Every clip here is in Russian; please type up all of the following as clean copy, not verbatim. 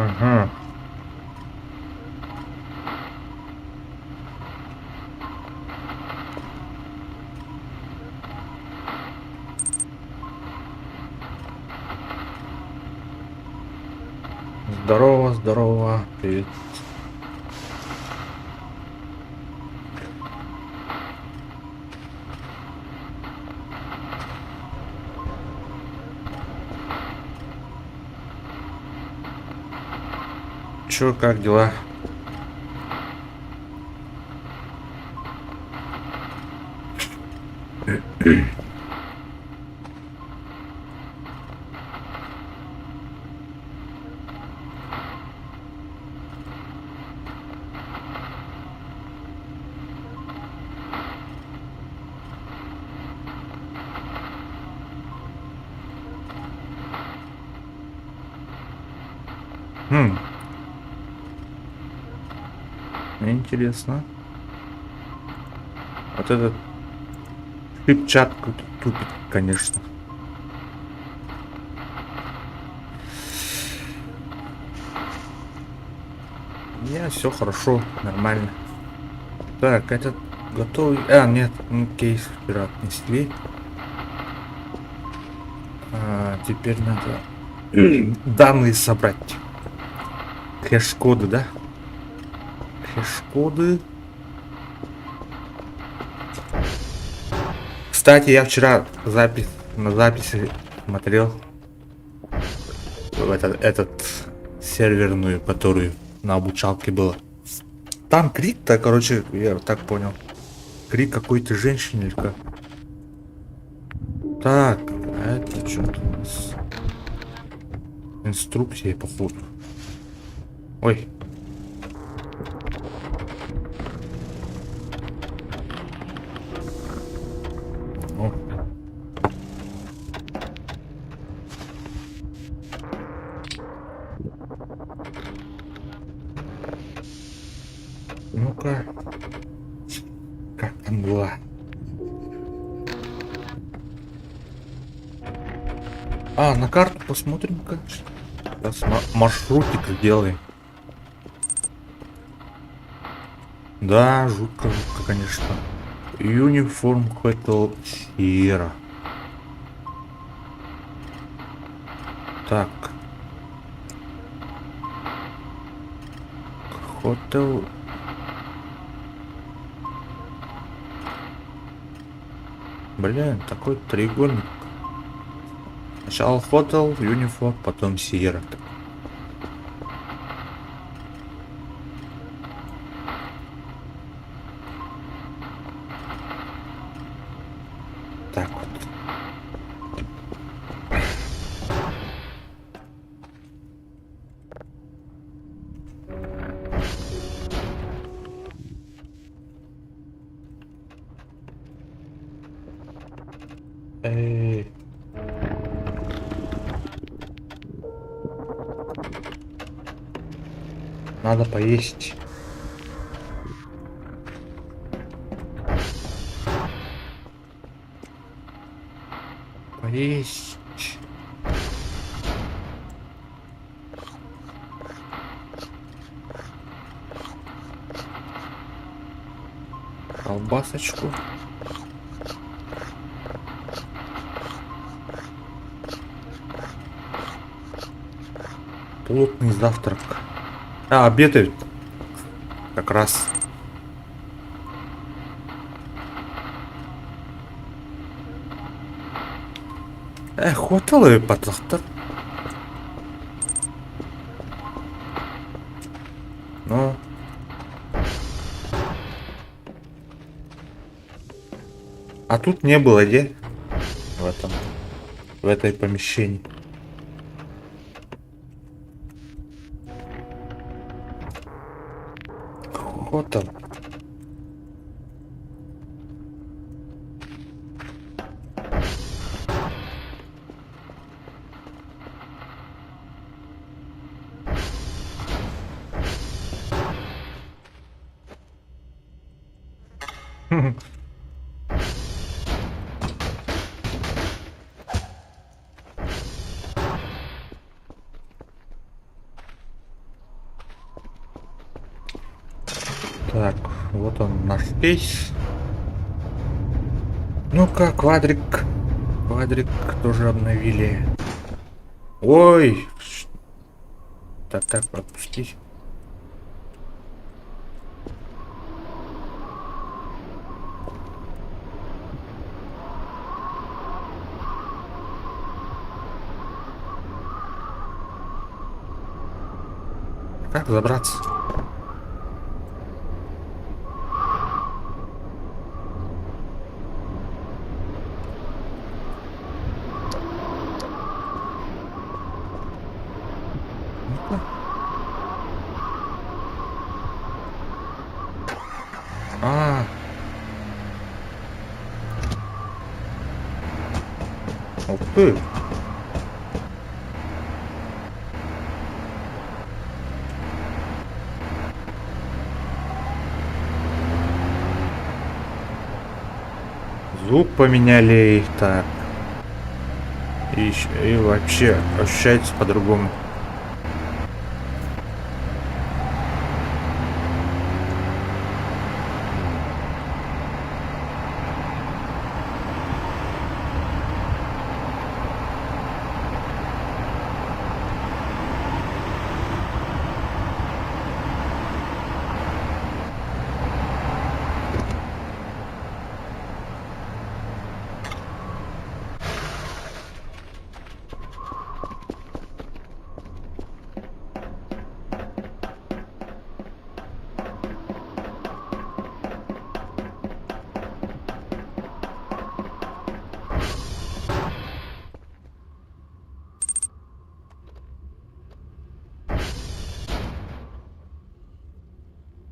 Ага. Здорово, здорово. Привет. Чё, как дела? Хм, мне интересно. Вот этот чат тут тупит, конечно. У меня все хорошо, нормально. Так, этот готовый. А, нет, кейс вчера отнесли. Теперь надо данные собрать. Хэш-коды, да? Хэш-коды. Кстати, я вчера на записи смотрел в этот серверную, которую на обучалке было. Там крик-то, короче, я так понял. Крик какой-то женщины или как. Так, а это что-то у нас. Инструкция, походу. Ой. О. Ну-ка. Как там было? На карту посмотрим-ка. Сейчас маршрутик сделаем. Да, жутко, жутко, конечно. Uniform Hotel Sierra. Так. Hotel. Блин, такой треугольник. Сначала Hotel, Uniform, потом Sierra. Так вот. Эй. Надо поесть. Поесть. Колбасочку. Плотный завтрак. Обедают. Как раз. Хватало потахтар. Ну. А тут не было, где? В этой помещении. Вот там. Так, вот он наш кейс. Ну-ка, квадрик. Квадрик тоже обновили. Ой! Так, так, пропустить. Как забраться? Ну-ка. А, ух ты. Звук поменяли. Так. И вообще ощущается по-другому.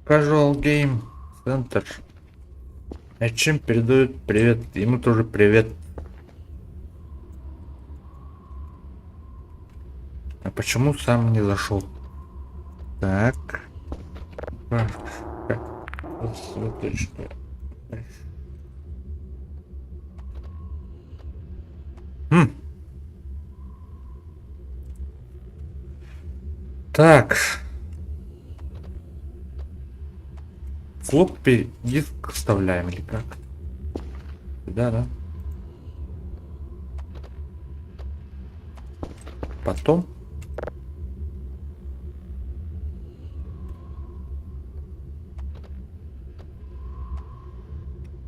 Casual Game Center. Чем передают привет. Ему тоже привет. А почему сам не зашел? Так. Ссылочка. Так. Флоппи диск вставляем или как? Да. Потом.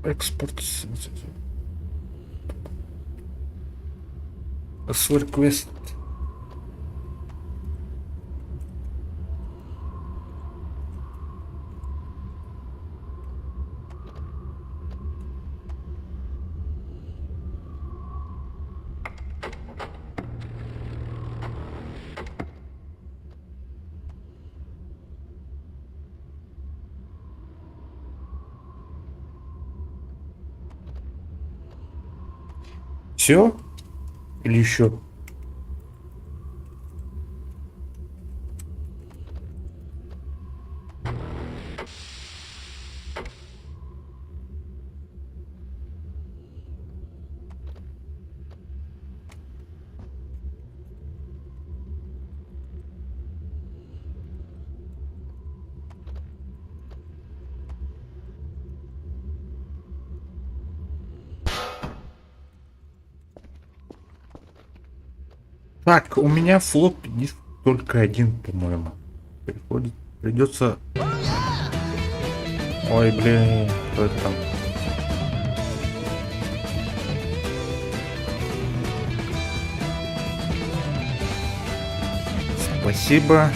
Экспорт. Request. Все? Или еще? Так, у меня флоп диск только один, по-моему. Придется. Ой, блин, что это там? Спасибо.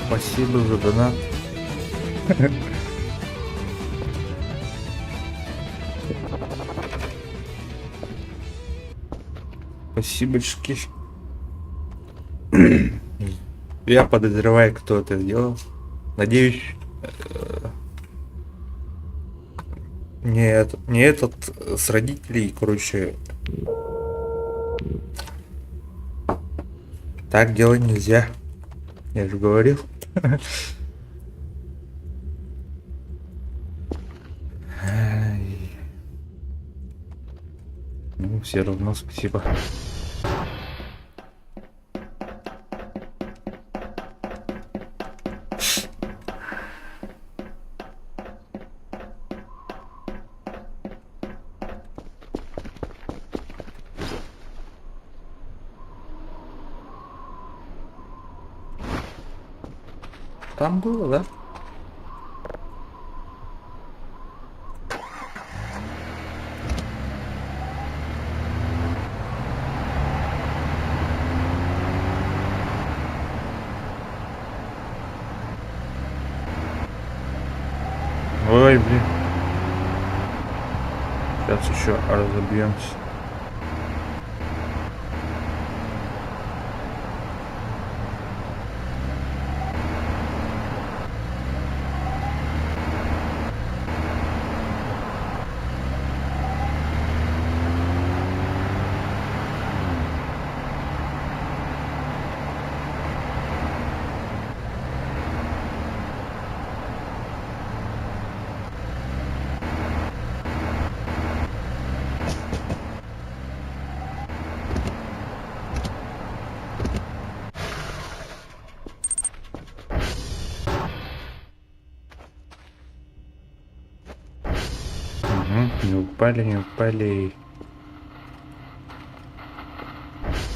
Спасибо за донат. Спасибочки. Я подозреваю, кто это сделал. Надеюсь, не этот с родителей, короче. Так делать нельзя. Я же говорил. Ну, все равно спасибо. Там было, да? Ой, блин. Сейчас еще разобьемся. Угу, не упали, не упали.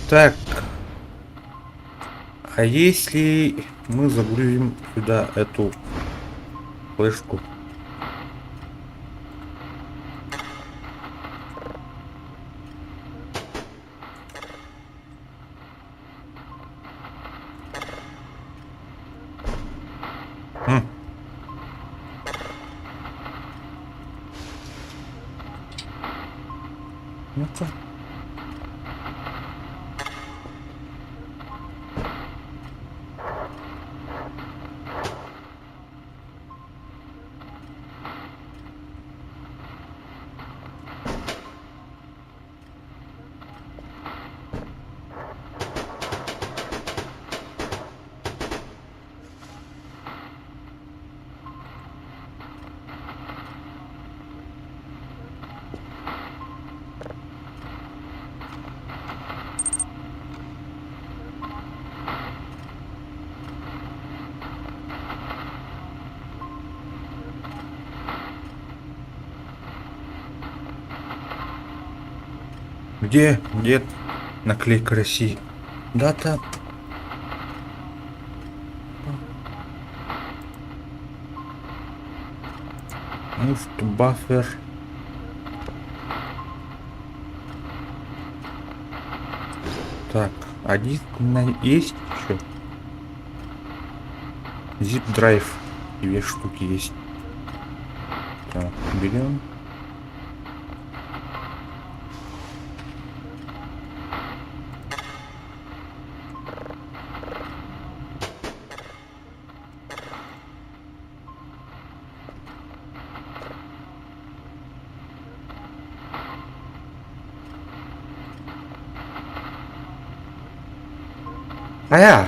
Так. А если мы загрузим сюда эту флешку? Хм. Ну-ка. Где наклейка России? Дата. Move to buffer. Так, а диск у меня есть еще? Zip Drive. 2 штуки есть. Так, берем. А!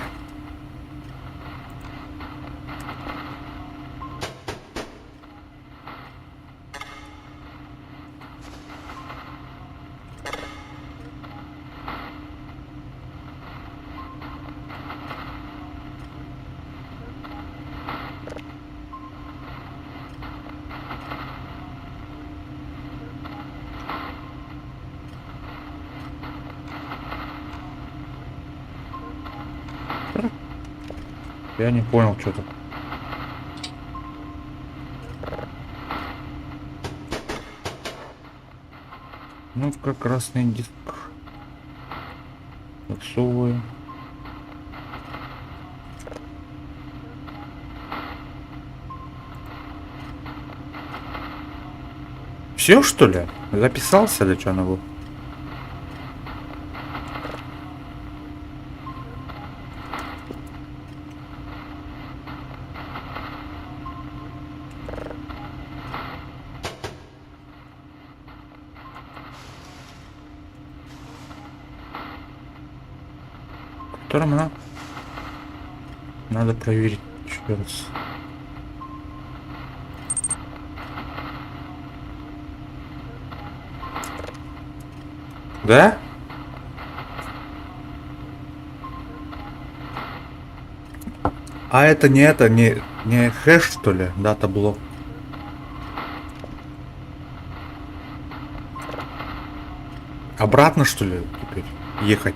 Я не понял, что-то. Ну-ка, красный диск. Отсовываем. Все, что ли? Записался или что надо? Которым надо проверить еще раз. Да? А это не хэш, что ли? Дата блок. Обратно, что ли, теперь ехать?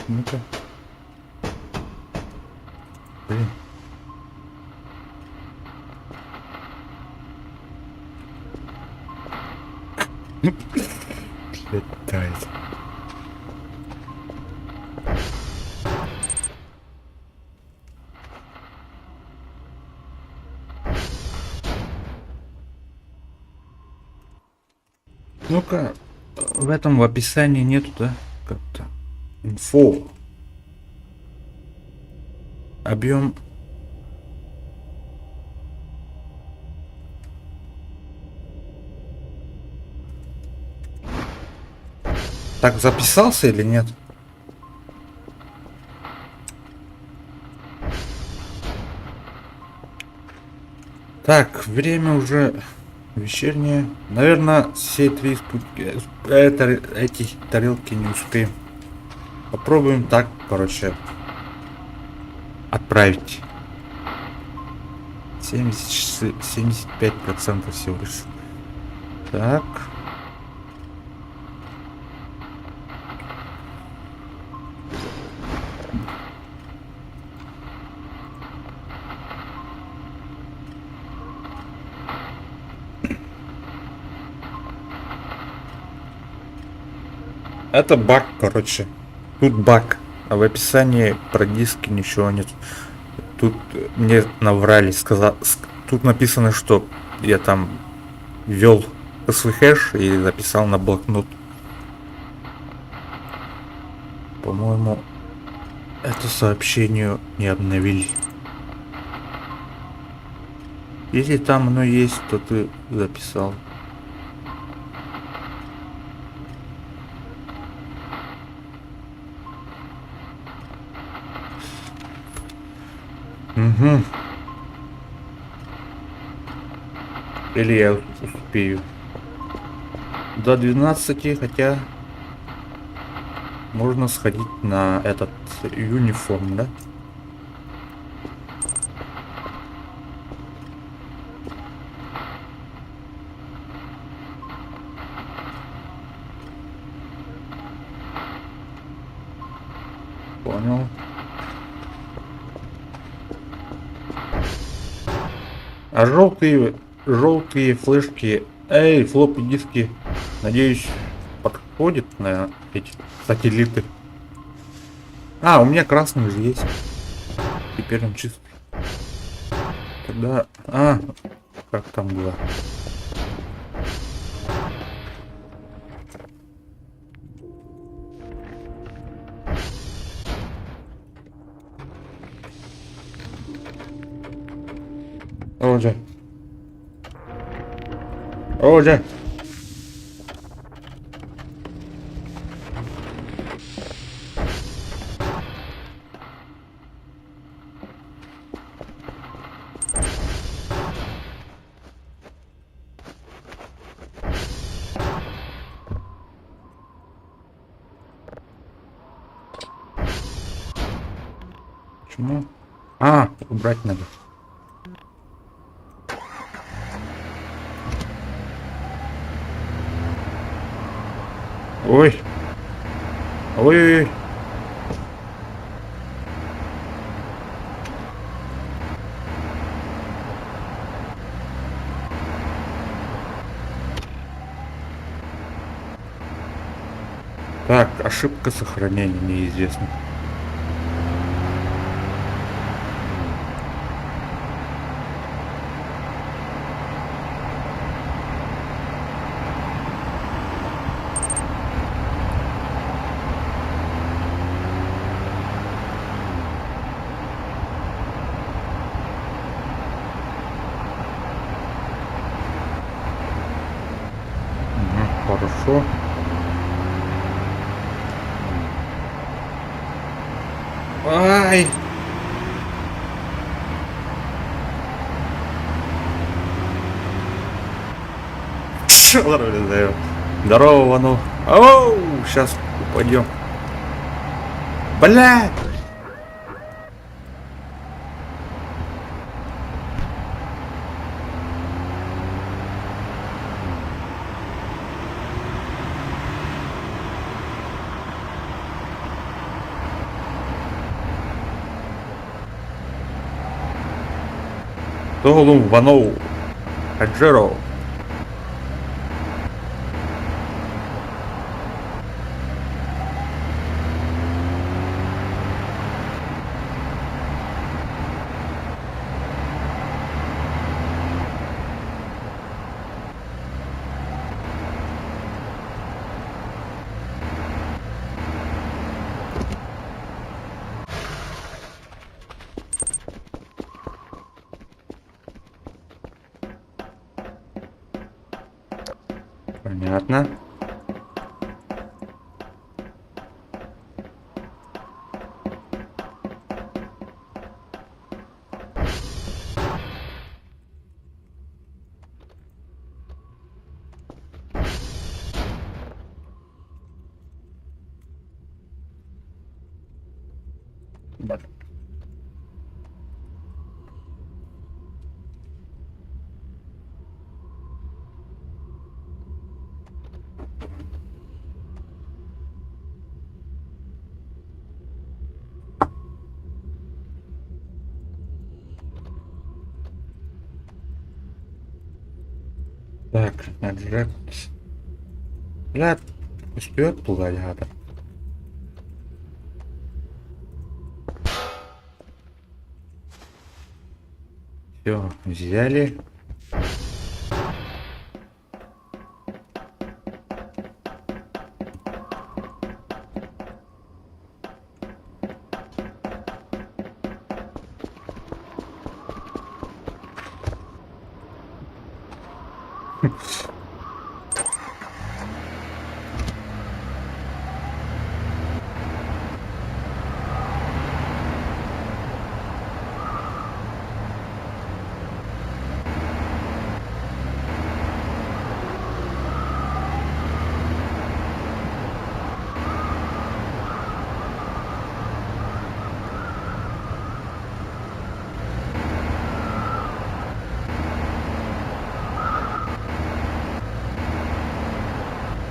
Ну-ка. Блин. Летает. Ну-ка, в этом в описании нету, да? Как-то. Инфо. Объем. Так записался или нет? Так, время уже вечернее. Наверное, все три эти тарелки не успеем. Попробуем так, короче, отправить. 75% всего лишь. Так. Это баг, короче. Тут баг. А в описании про диски ничего нет. Тут мне наврали, тут написано, что я там ввел свой хэш и записал на блокнот. По-моему, это сообщение не обновили. Если там оно есть, то ты записал. Угу. Или я успею. До 12, хотя можно сходить на этот юниформ, да? Понял. А желтые флешки, флоппи диски, надеюсь, подходит на эти сателлиты. А, у меня красный же есть. Теперь он чистый. Тогда... как там было? Роджер. Роджер. Почему? Убрать надо. Ой. Ой-ой-ой. Так, ошибка сохранения неизвестна. Хорошо. Ай! Здорово, Вану. Оу, сейчас упадем. Бля! Толум Ваноу Хаджеро. Понятно. Так, Джек. Бля, успеет пугать гада. Все, взяли.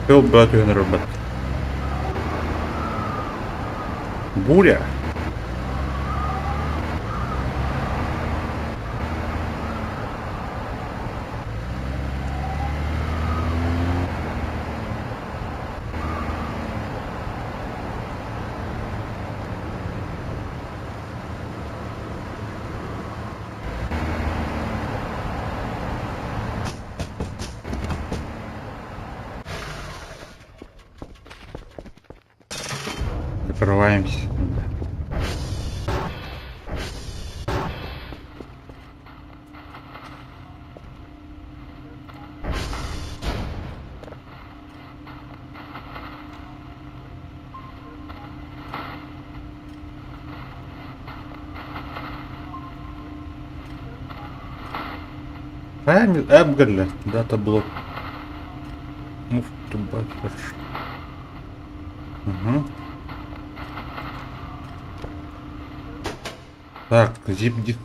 Все, батю на робот. Буря. Закрываемся. Эбгали, дата блок. Move to buffer. Угу. Так, зипдик.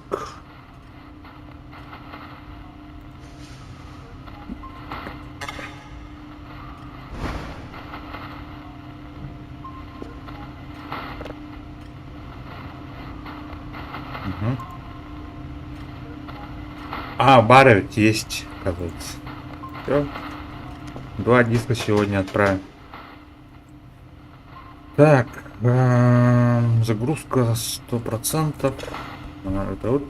Угу. А, бары ведь есть, оказывается. Все. 2 диска сегодня отправим. Так, загрузка 100%. Это вот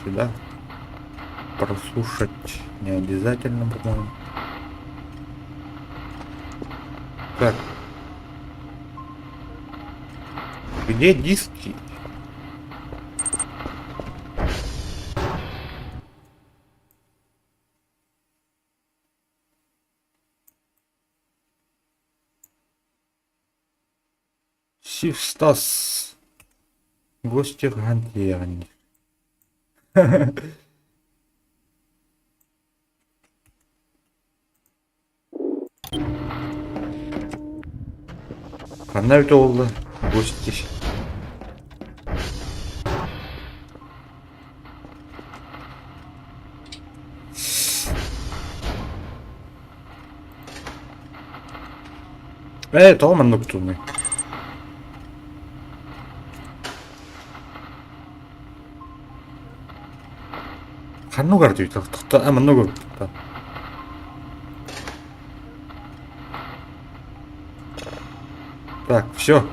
сюда прослушать не обязательно, по-моему. Так, где диски? Сивстас. Гости Гантьяни. Qanday oldu гости? Tommen nocturne. Ханугаар дий. Много. Так, все.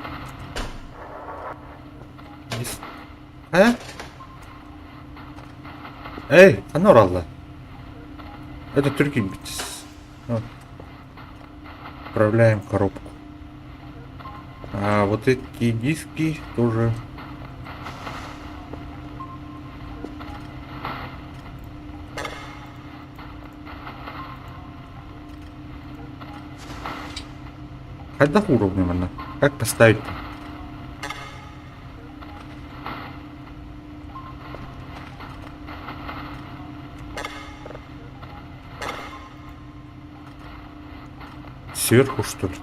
Эй, Ханур алла. Это турки. Вот. Отправляем коробку. А вот эти диски тоже. Хоть до уровня, наверное. Как поставить? Сверху, что ли?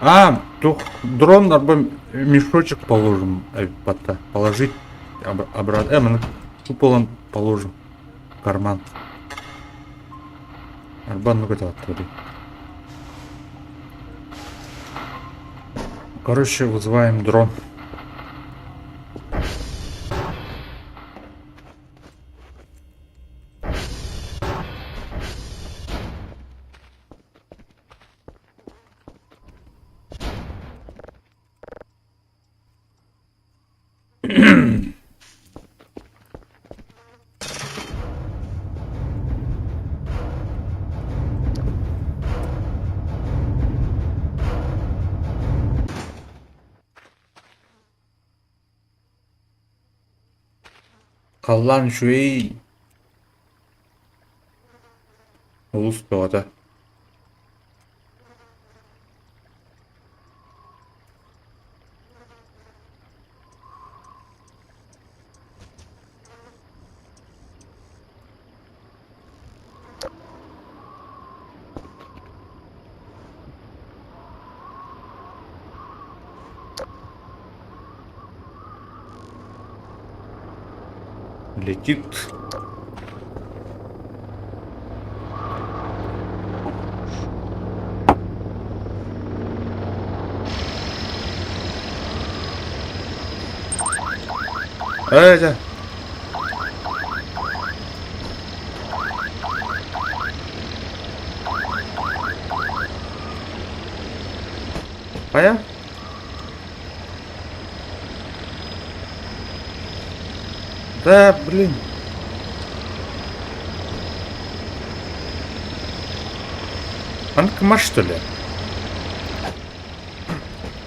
А, то дрон надо мешочек положим, положить обратно. Мы тупо он положим в карман. Арбан, ну это оттуда. Короче, вызываем дрон. Kallan şüey. Ulus doğada. Летит. Это. Пая? Да, блин. Анкма, что ли?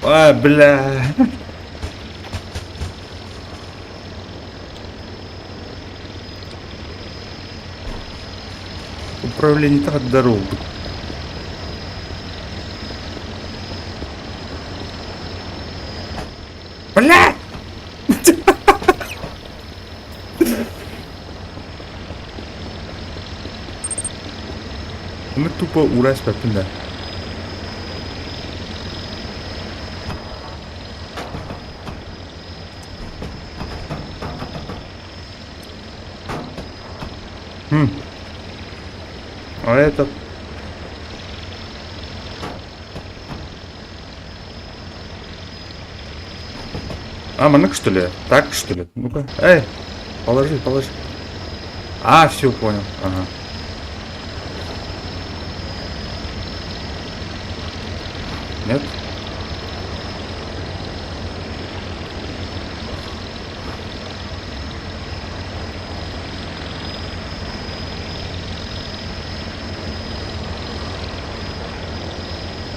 А, бля. Управление так дорогу. Бля! Мы тупо ураз попинда. А этот... А, манок что ли? Так что ли? Ну-ка. Эй, положи. А, все, понял. Ага. Нет?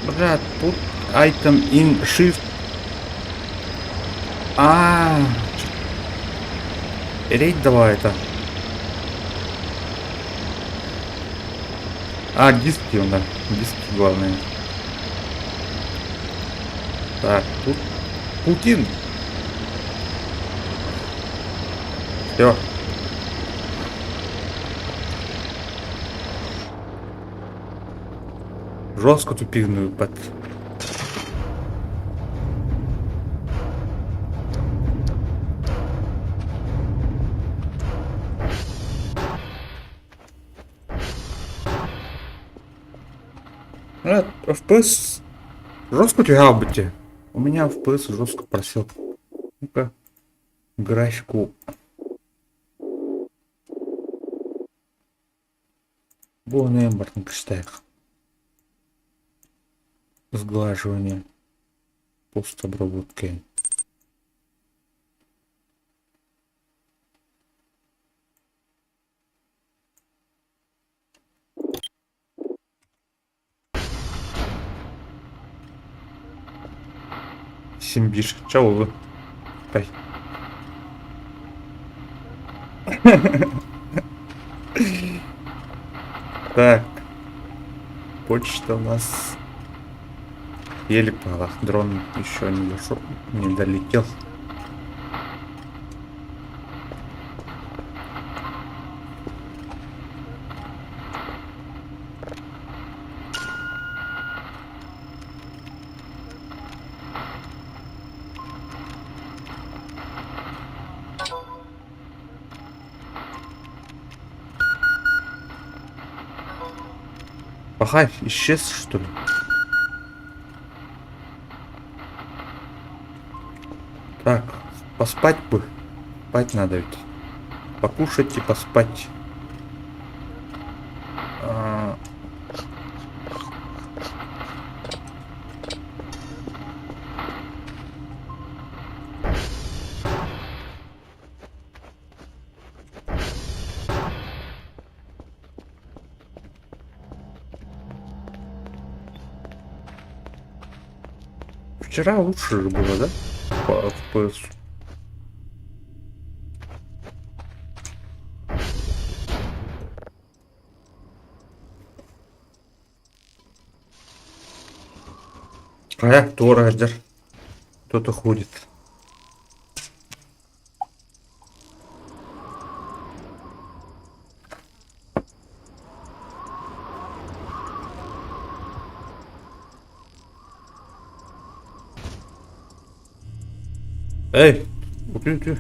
Брат, тут item in shift. Рейд давай это. Диски у нас. Диски главные. Так, тут Путин. Все. Жестко тупивную под. FPS жестко у тебя, будьте. У меня FPS жестко просел. Ну-ка, графику. Полный эмбарный кштех. Сглаживание. Постобработки. Симбиш. Чего вы? Ай. Так. Почта у нас еле пала. Дрон еще не дошел, не долетел. Ага, исчез, что ли? Так, поспать бы. Спать надо ведь. Покушать и поспать. А, Вчера лучше же было, да? По FPS. Торадер. Кто-то ходит. Эй! Уйди.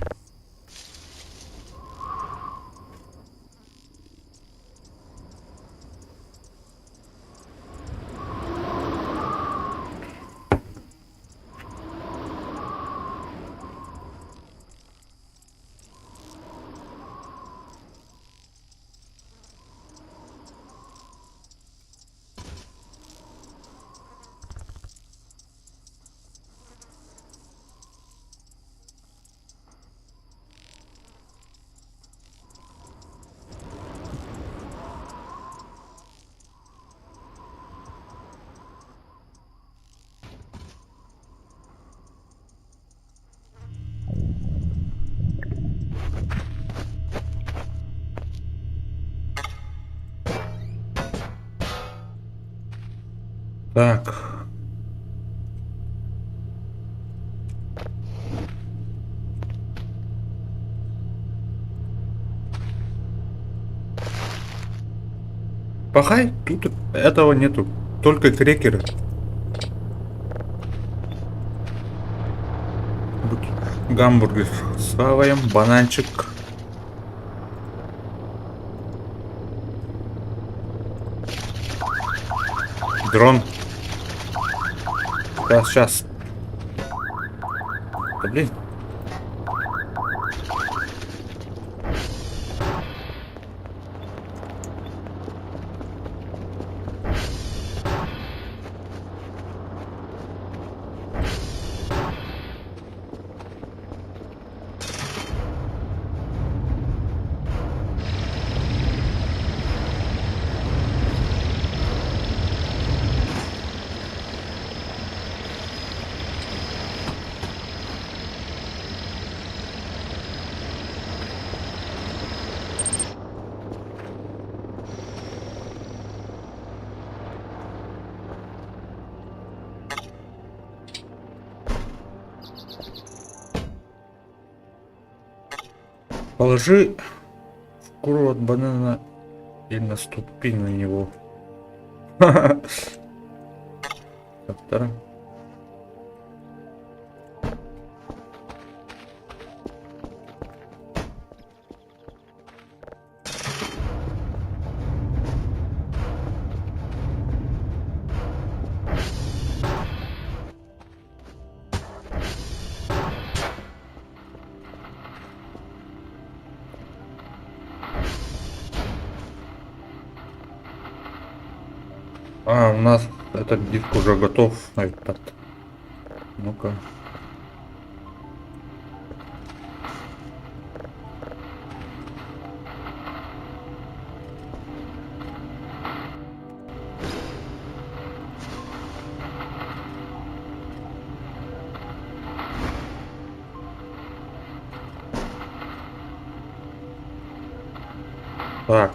Так. Пахай, тут этого нету. Только крекеры. Гамбургер схаваем, бананчик. Дрон. Сейчас. Да блин. Положи шкуру от банана и наступи на него. Вторая. А, у нас этот диск уже готов на iPad. Ну-ка. Так.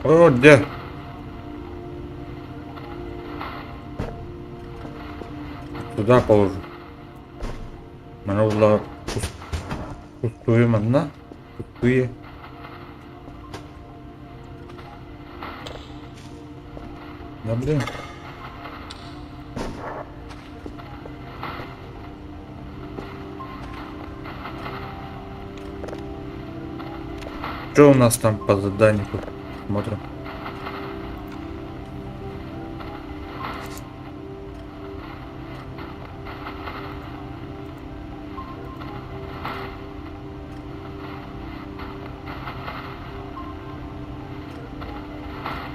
О, где? Сюда положу. Мене була пустує манна. Пустує. Да блин. Что у нас там по заданию? Смотрим.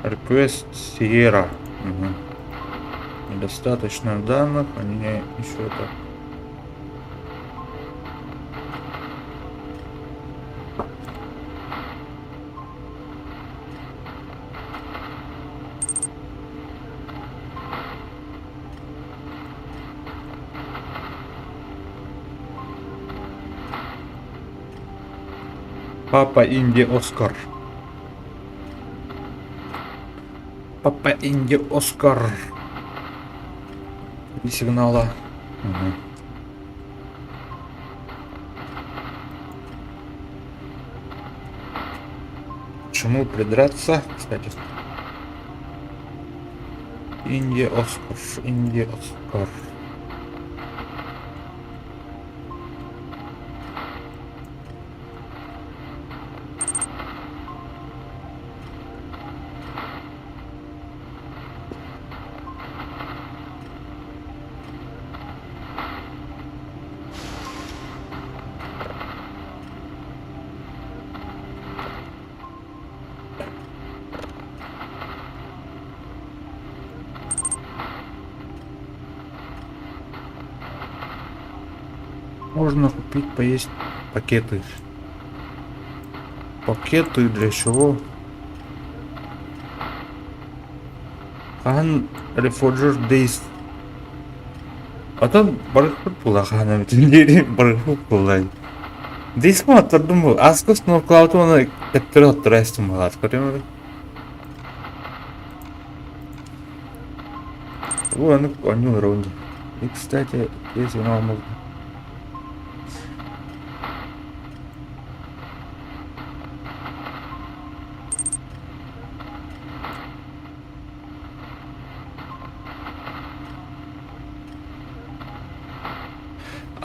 Request Sierra. Угу. Недостаточно данных, они еще это. Папа Инди Оскар. Папа Инди Оскар. И сигнала. Угу. Чему придраться, кстати? Инди Оскар. Инди Оскар. Можно купить, поесть пакеты. Пакеты для чего? Хан Refuger Days. Ата барыхып була хана бүтүнлери барыхып була. Дейсма атырдым. Аскос но клаутона кеттер аттырастым багат көрөм. О, они ровно. И, кстати, если нам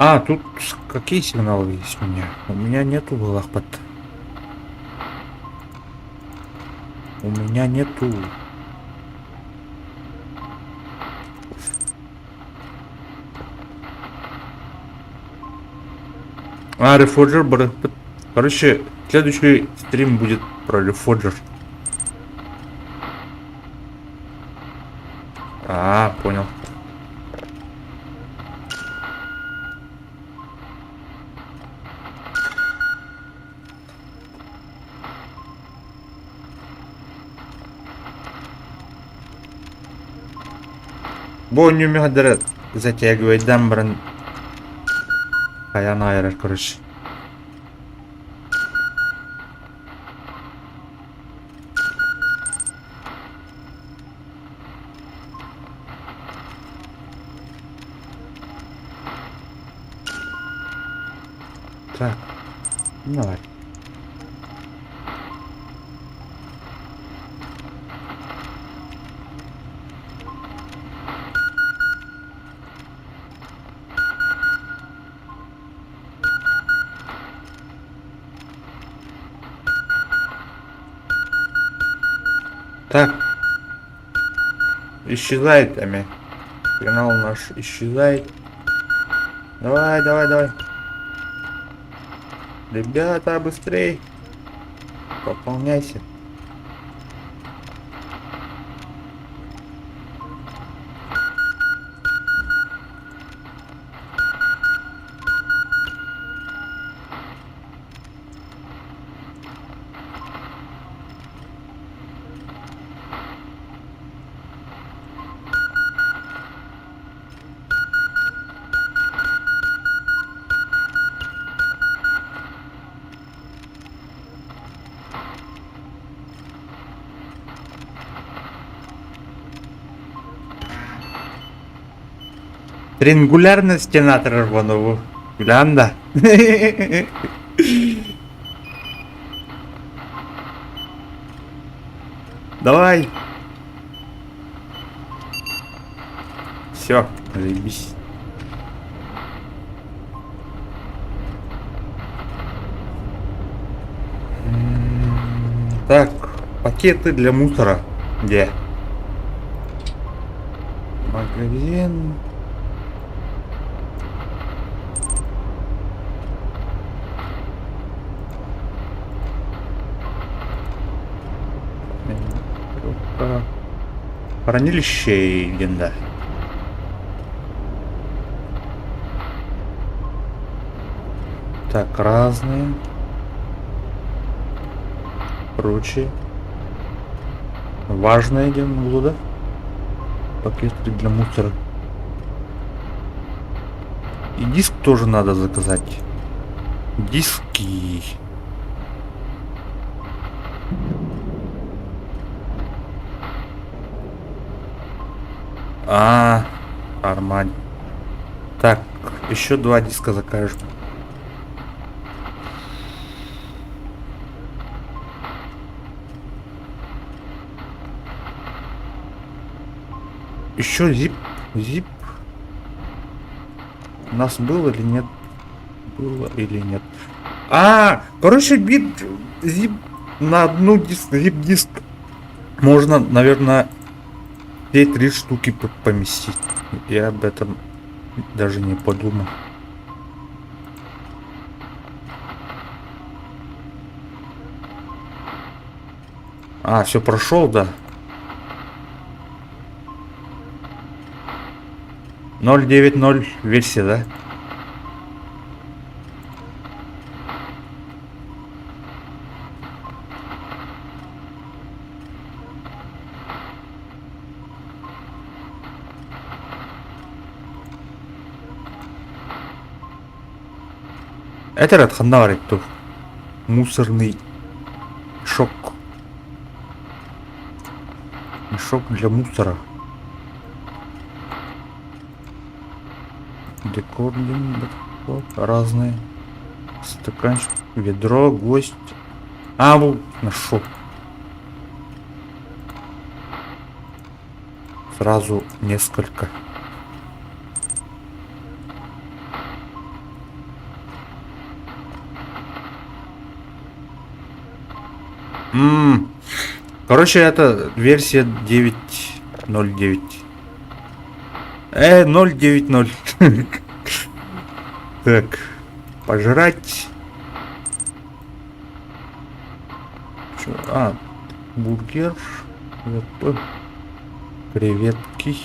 А, тут какие сигналы есть у меня? У меня нету лахпат. У меня нету. А, Рефоджер, короче, следующий стрим будет про Рефоджер. А, понял. Бонни мегадерет затягивает дамбран. Аяна айрар, короче. Так, давай. Так, исчезает, Ами. Канал наш исчезает. Давай, давай, давай. Ребята, быстрей. Пополняйся. Триангулярная стена Рванову. Глянда. Давай. Все, заебись. Так, пакеты для мусора. Где? Магазин. Хранилище легенда. Так, разные. Прочие. Важное где в углу, да? Пакеты для мусора. И диск тоже надо заказать. Диски. Нормально. Так, еще 2 диска закажем. Еще зип. У нас было или нет? Было или нет? Короче, зип на одну зип-диск. Можно, наверное, все 3 штуки поместить. Я об этом даже не подумал. Все прошел, да. 0.9.0 версия, да? Это Радханаварик, то мусорный мешок. Мешок для мусора. Декор разные. Стаканчик, ведро, гость. Вот нашел. Сразу несколько. Короче, это версия 9.09. 0.9.0. Так, пожрать. Бургер. Креветки.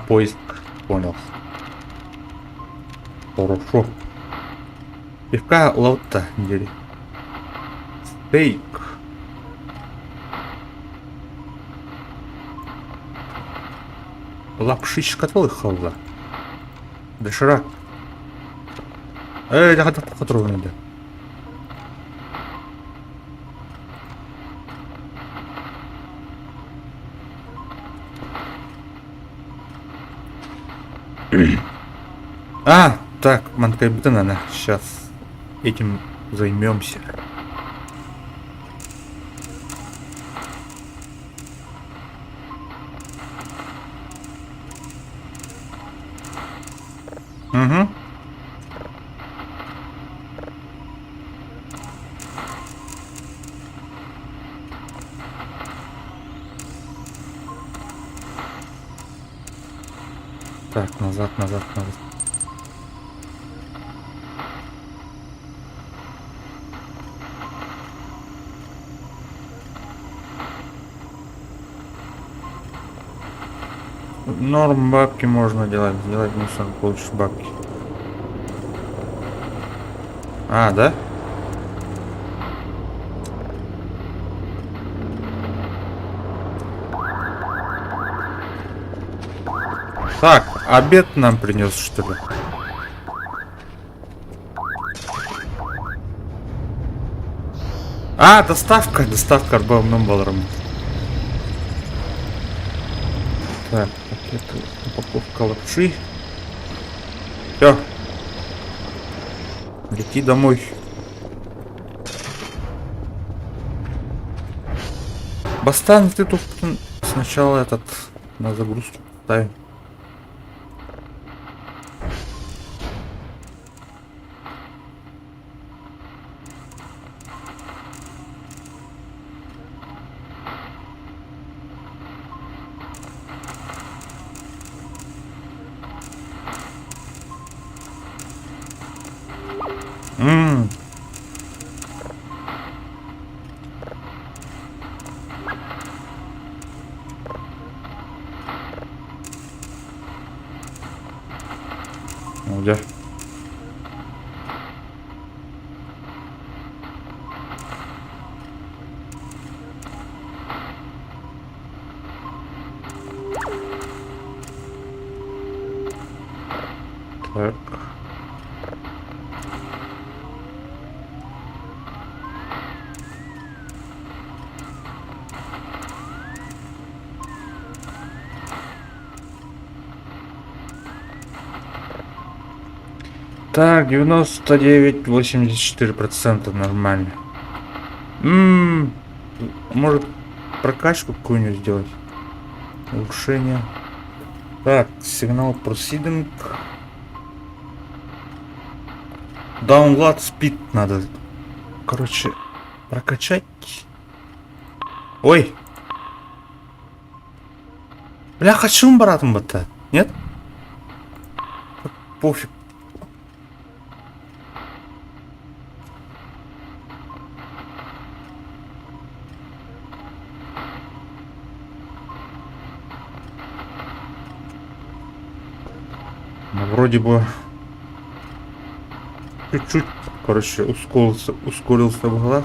Поиск. Понял. Хорошо. Пивка лота. Стейк. Лапшичка халва. Доширак. Да, патроны, да. Так, манкайбутана, сейчас этим займемся. Угу. Так, назад, назад, назад. Норм бабки можно делать. Сделать мусор, получишь бабки. А, да? Так, обед нам принес, что ли? А, доставка. Доставка арбавным баллом. Так, пакеты, упаковка лапши. Все. Лети домой. Бастан, ты тут сначала этот на загрузку ставим. Да. Так. Так, 99,84% нормально. Может прокачку какую-нибудь сделать? Улучшение. Так, сигнал proceeding. Download speed надо. Короче, прокачать. Ой. Бля, хочу братом бата. Нет? Пофиг. Вроде бы чуть-чуть, короче, ускорился в глаз.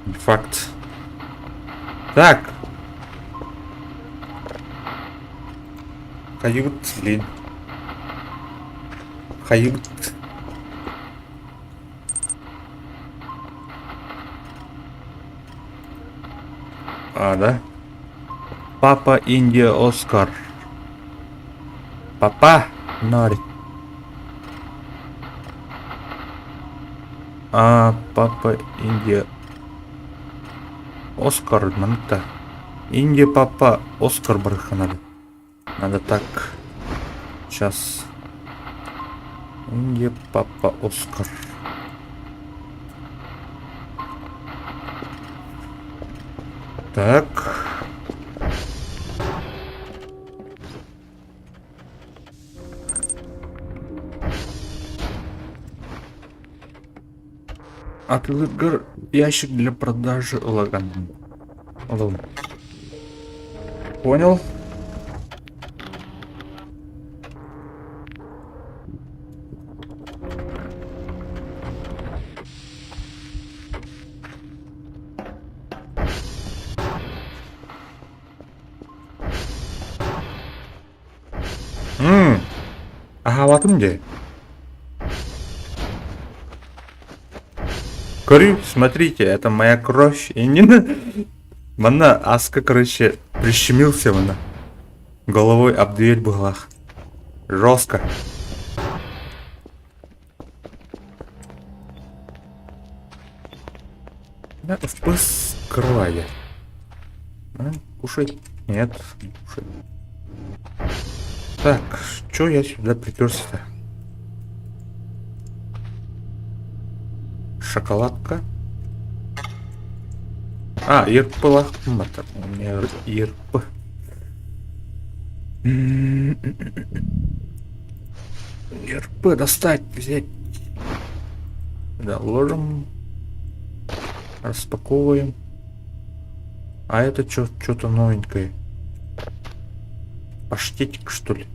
Не факт. Так. Хают, блин. Хают. А, да? Папа Индия Оскар. Папа Нори. А, папа Индия Оскар манта. Индия папа Оскар барханали. Надо так. Сейчас. Индия папа Оскар. Так. Отлыгар ящик для продажи Лаган. Понял. Ага, вот где. Кори, смотрите, это моя кровь. И не на... Мана, Аска, короче, прищемился мана. Головой об дверь была. Жестко. Да, FPS скрывай. А, кушай. Нет, не кушай. Так, что я сюда приперся-то? шоколадка. А, ирп была. У меня ирп. ИРП достать, взять. Да, ложим. Распаковываем. А это что-то новенькое. Паштетик, что ли?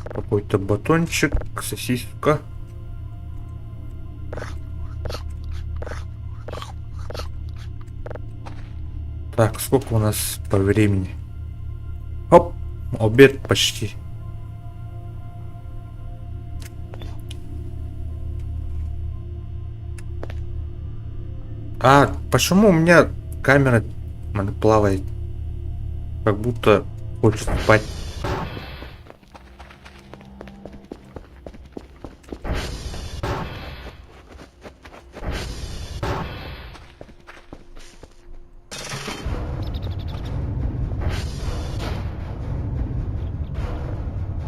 Какой-то батончик, сосиска. Так, сколько у нас по времени? Оп, обед почти. А почему у меня камера плавает? Как будто хочет спать.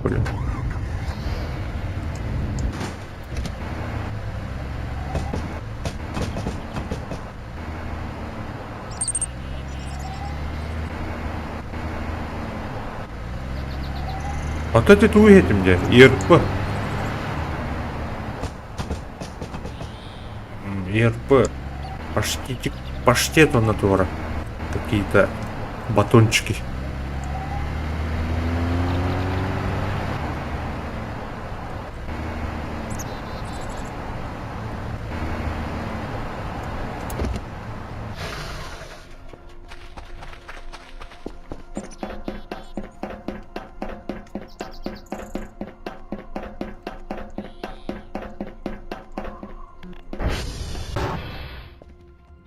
Блин. Вот это ты этим где? ИРП. ИРП. Паштетик. Паштету натура. Какие-то батончики.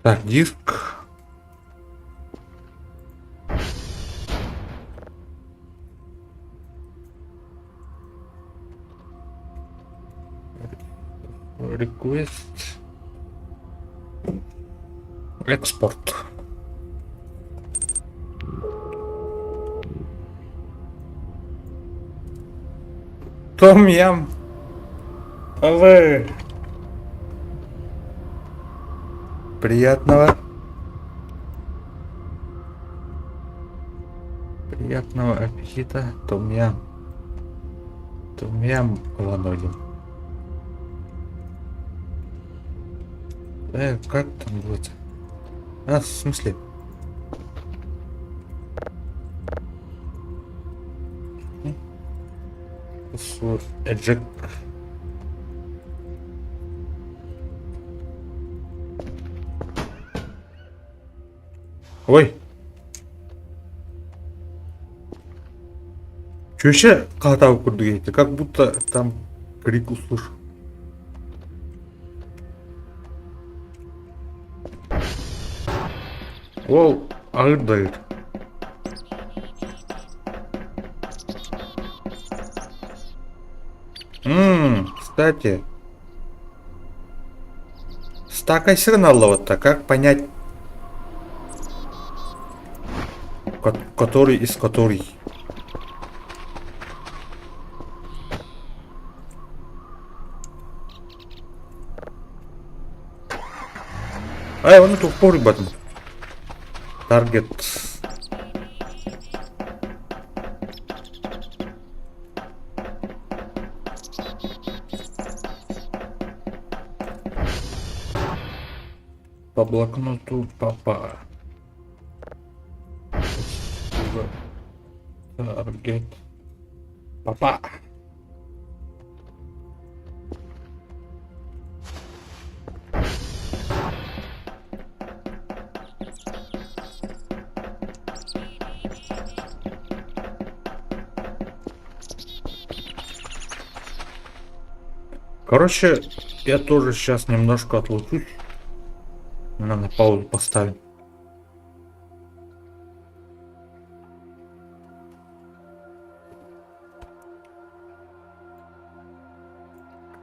Так, диск. Request. Экспорт. Том Ям. Вы. Приятного. Приятного аппетита. Том Ям. Том Ям Ланодин. Как там будет? А, в смысле? Эджек. Ой. Чё еще кота укурдуете? Как будто там крик услышал. Ол, ардает. Кстати. Стакай сигналов-то, как понять, который из который? Ай, он тут упор батон. Таргет. По блокноту папа. Таргет. Папа. Короче, я тоже сейчас немножко отлучусь. На паузу поставим.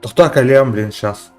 Тоқта кәлем, блин, сейчас.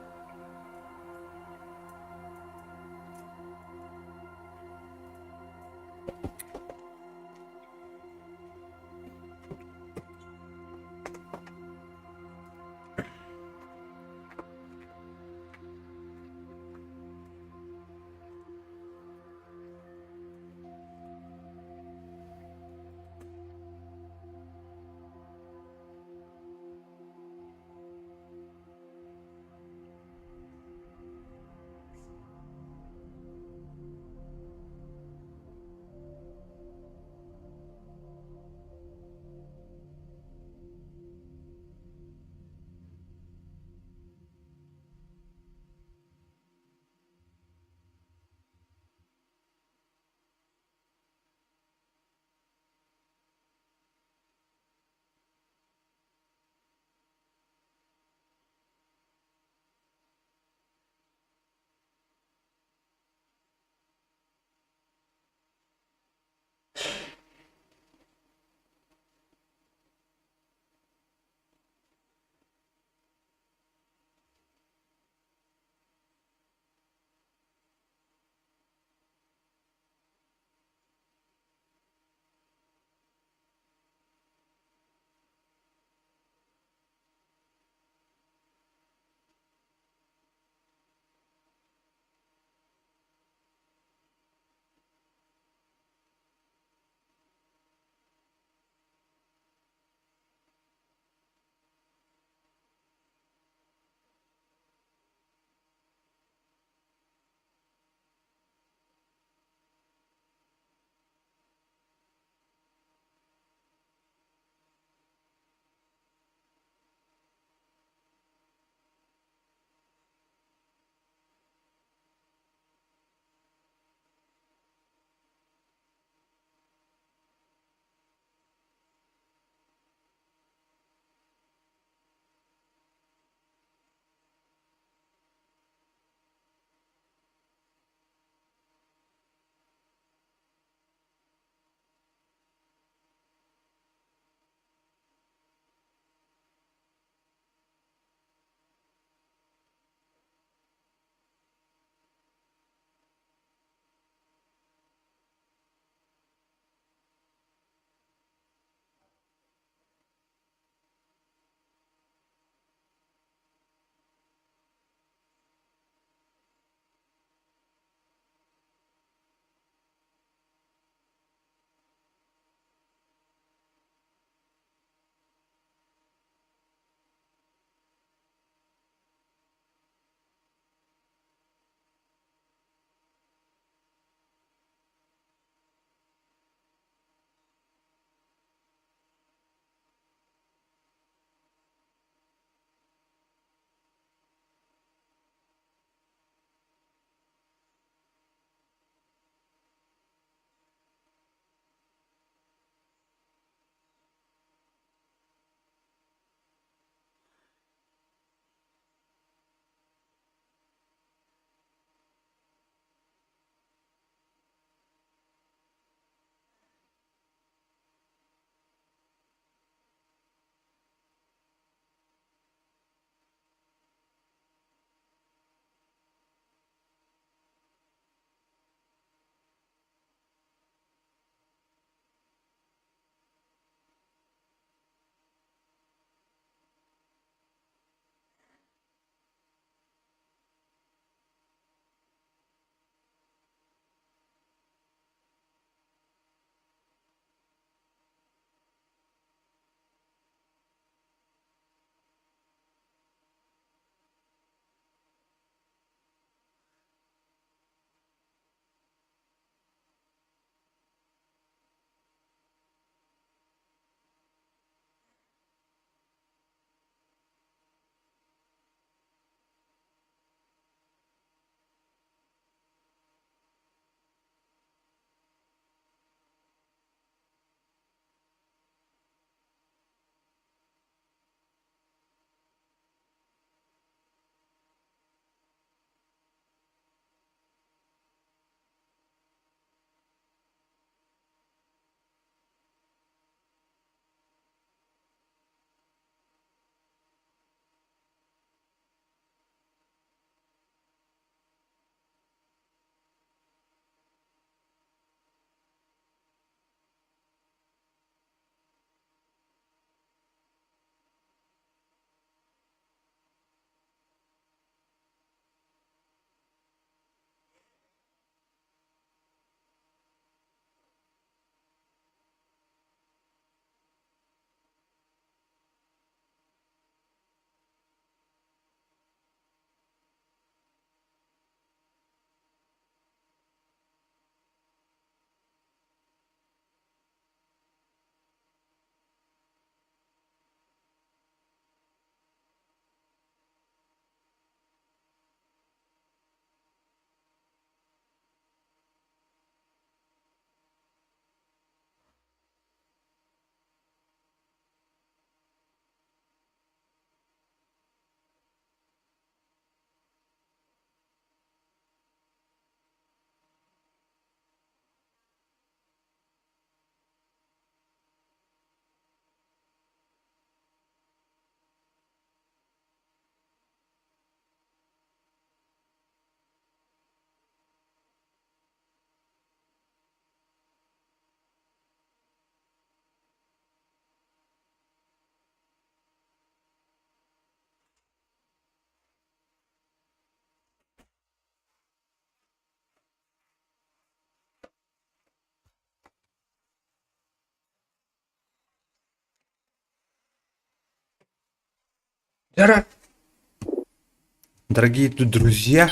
Дорогие тут друзья.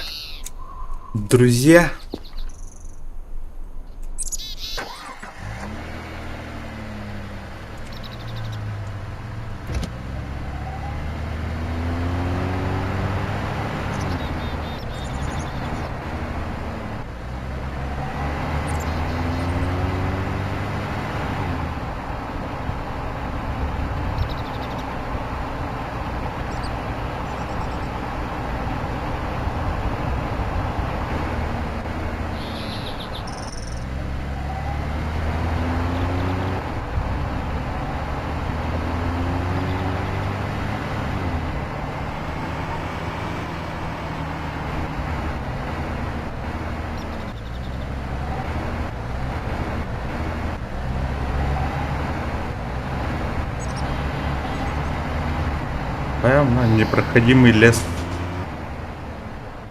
Прямо непроходимый лес.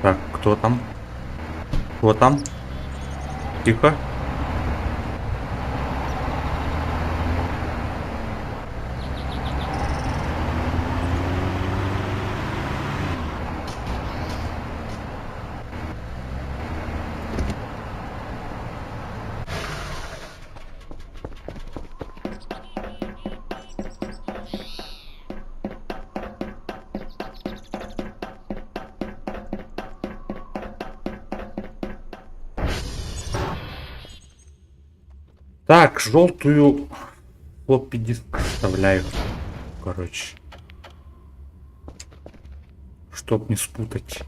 Так, кто там? Кто там? Тихо. Так, желтую флоппи диск вставляю. Короче. Чтоб не спутать.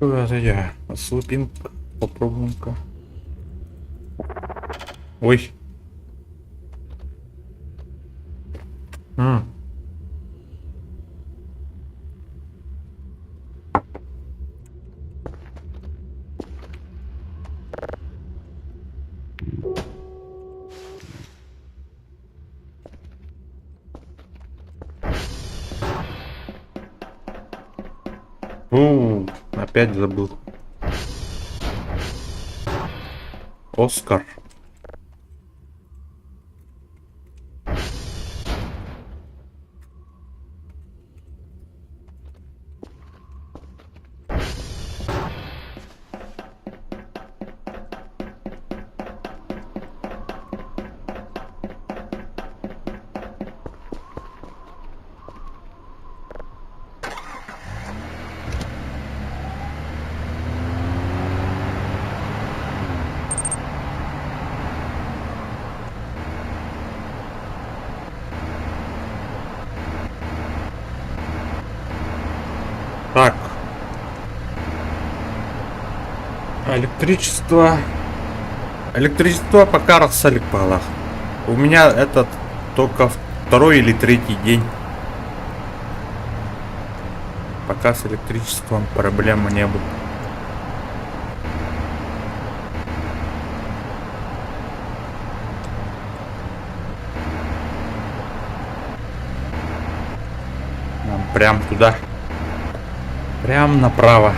Это я. Слупин. Попробуем-ка. Ой. Опять забыл. Оскар. Так. Электричество. Электричество пока рассалипало. У меня этот только второй или третий день. Пока с электричеством проблемы не было. Нам прям туда. Прям направо.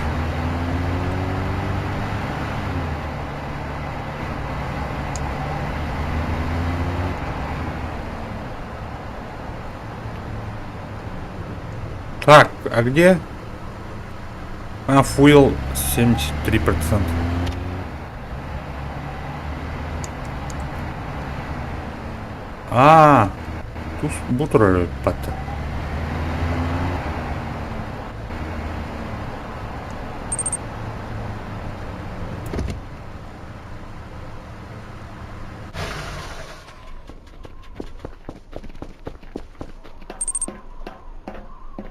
Так, а где? Фуэл 73%. Тут бутер пата.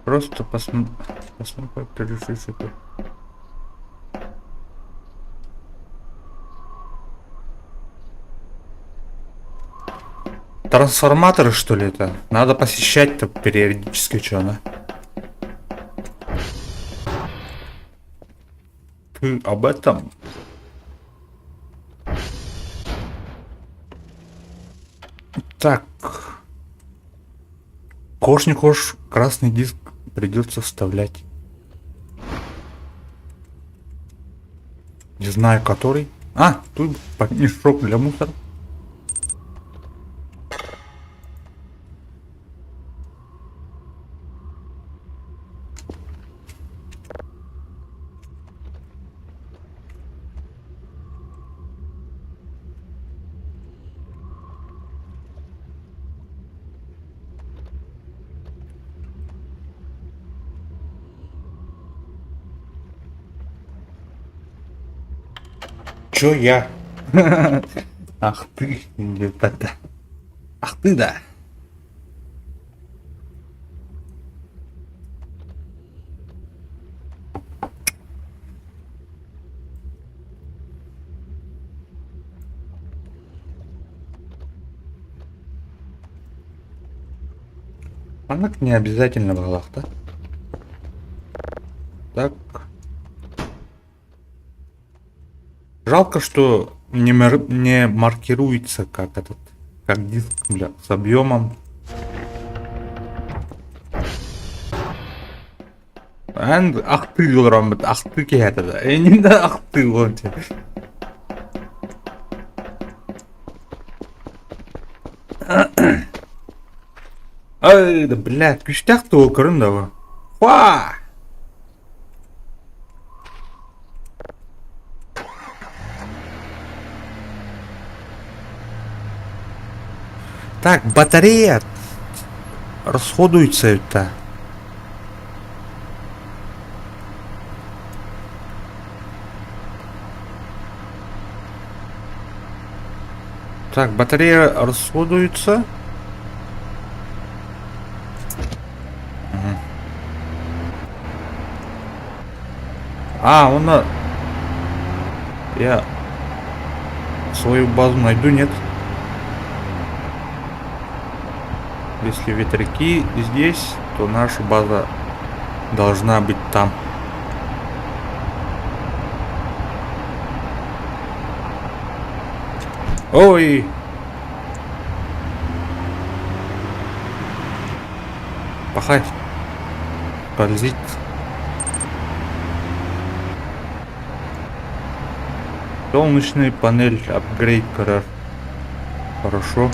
Просто посмотри, как ты решишь это. трансформаторы, что ли, это? Надо посещать-то периодически, что, да? Ты об этом? Так. Кош не кош, красный диск придется вставлять. Не знаю, который. А, тут мешок для мусора. Чё я? Ах ты, это. Ах ты, да. Она не обязательно в головах, да? Так. Жалко, что не маркируется как этот, как диск, бля, с объемом. Ах ты, Ромбет, ах ты, это да. Не да, ах ты, вот. Ай, да, блядь, күштәк ул кырын да бу. Ва! Так, батарея расходуется это. Так, батарея расходуется. А, он... Я свою базу найду, нет? Если ветряки здесь, то наша база должна быть там. Ой! Пахать. Скользит. Солнечная панель, апгрейд, хорошо.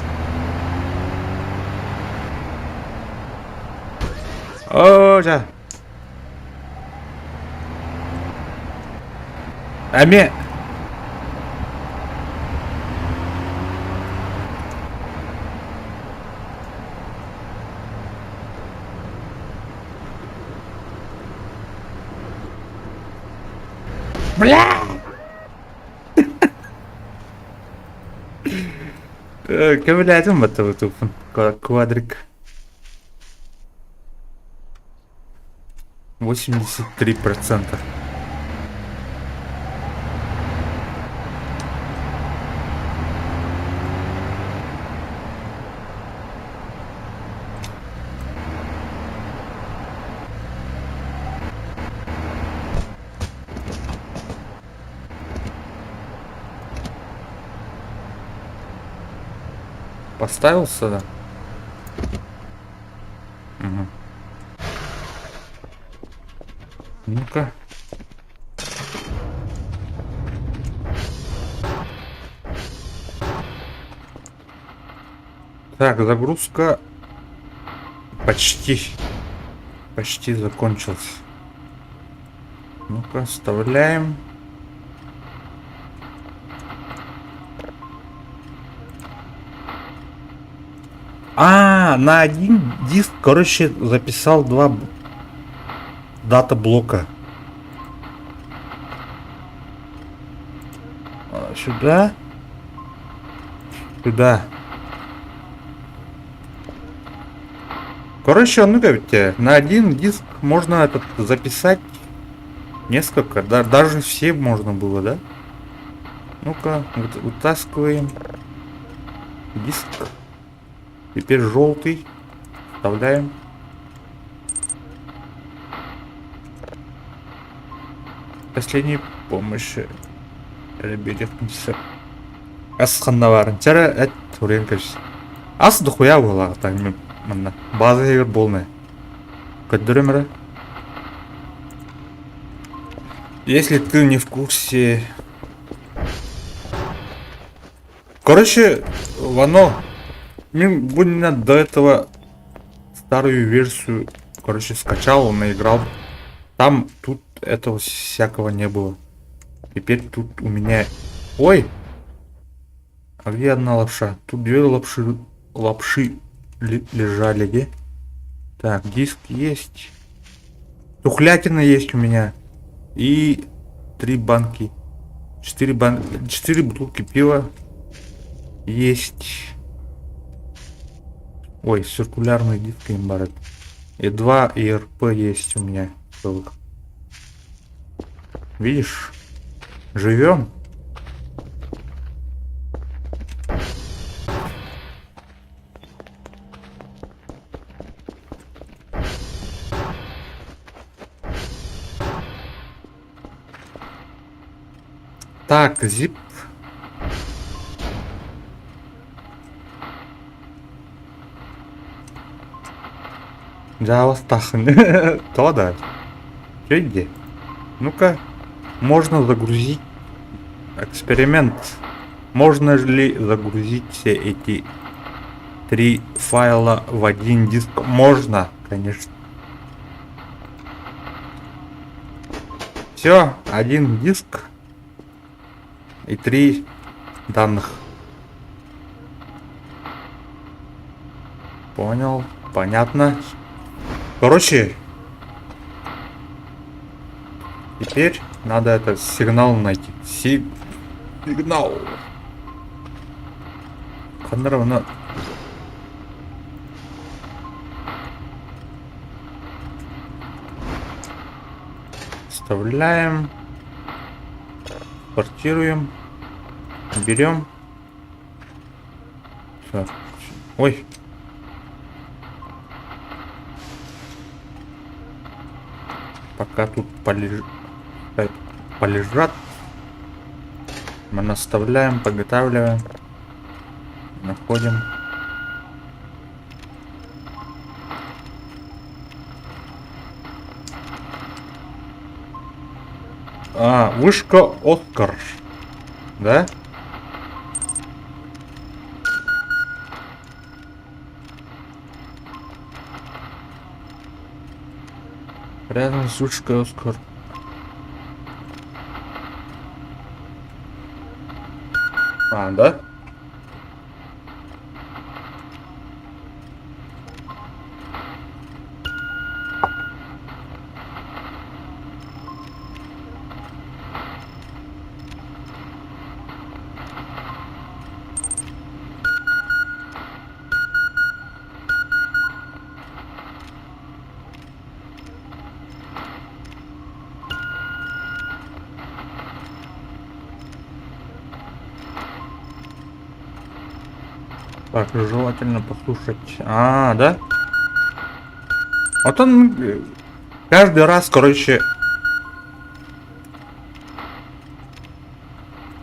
О, да. Ами. Бля. Кабелятым это квадрик. 83%. Поставил сюда. Угу. Ну-ка. Так, загрузка почти закончилась. Ну-ка, вставляем. А, на один диск, короче, записал 2 дата блока. Сюда. Сюда. Короче, ну-ка ведь на один диск можно этот записать несколько, да, даже все можно было, да? Ну-ка, вот, вытаскиваем диск. Теперь желтый. Вставляем. Последней помощи. Ребятница. Асханнаварын. Чара эт туренкаш. Ас дохуя была там манна. База егер полная. Каддуремера. Если ты не в курсе. Короче, вано. Мне до этого старую версию, короче, скачал, наиграл. Там тут этого всякого не было. Теперь тут у меня... Ой! А где одна лапша? Тут две лапши лежали, где? Так, диск есть. Тухлятина есть у меня. И 3 банки. 4 бутылки пива. Есть. Ой, циркулярный диск имбарет. И 2 ERP есть у меня. Видишь? Живем. Так, zip. Да, вот так. То да. Чё где? Ну-ка, можно загрузить эксперимент. Можно ли загрузить все эти 3 файла в один диск? Можно, конечно. Все, один диск и 3 данных. Понял, понятно. Короче, теперь надо этот сигнал найти. Сигнал. Равно. Вставляем. Портируем. Берем. Все. Ой. Пока тут полежат. Мы наставляем, подготавливаем. Находим. Вышка Оскар. Да? Рядом с вышкой Оскар. Да? Так, желательно послушать. Да? Вот он каждый раз, короче...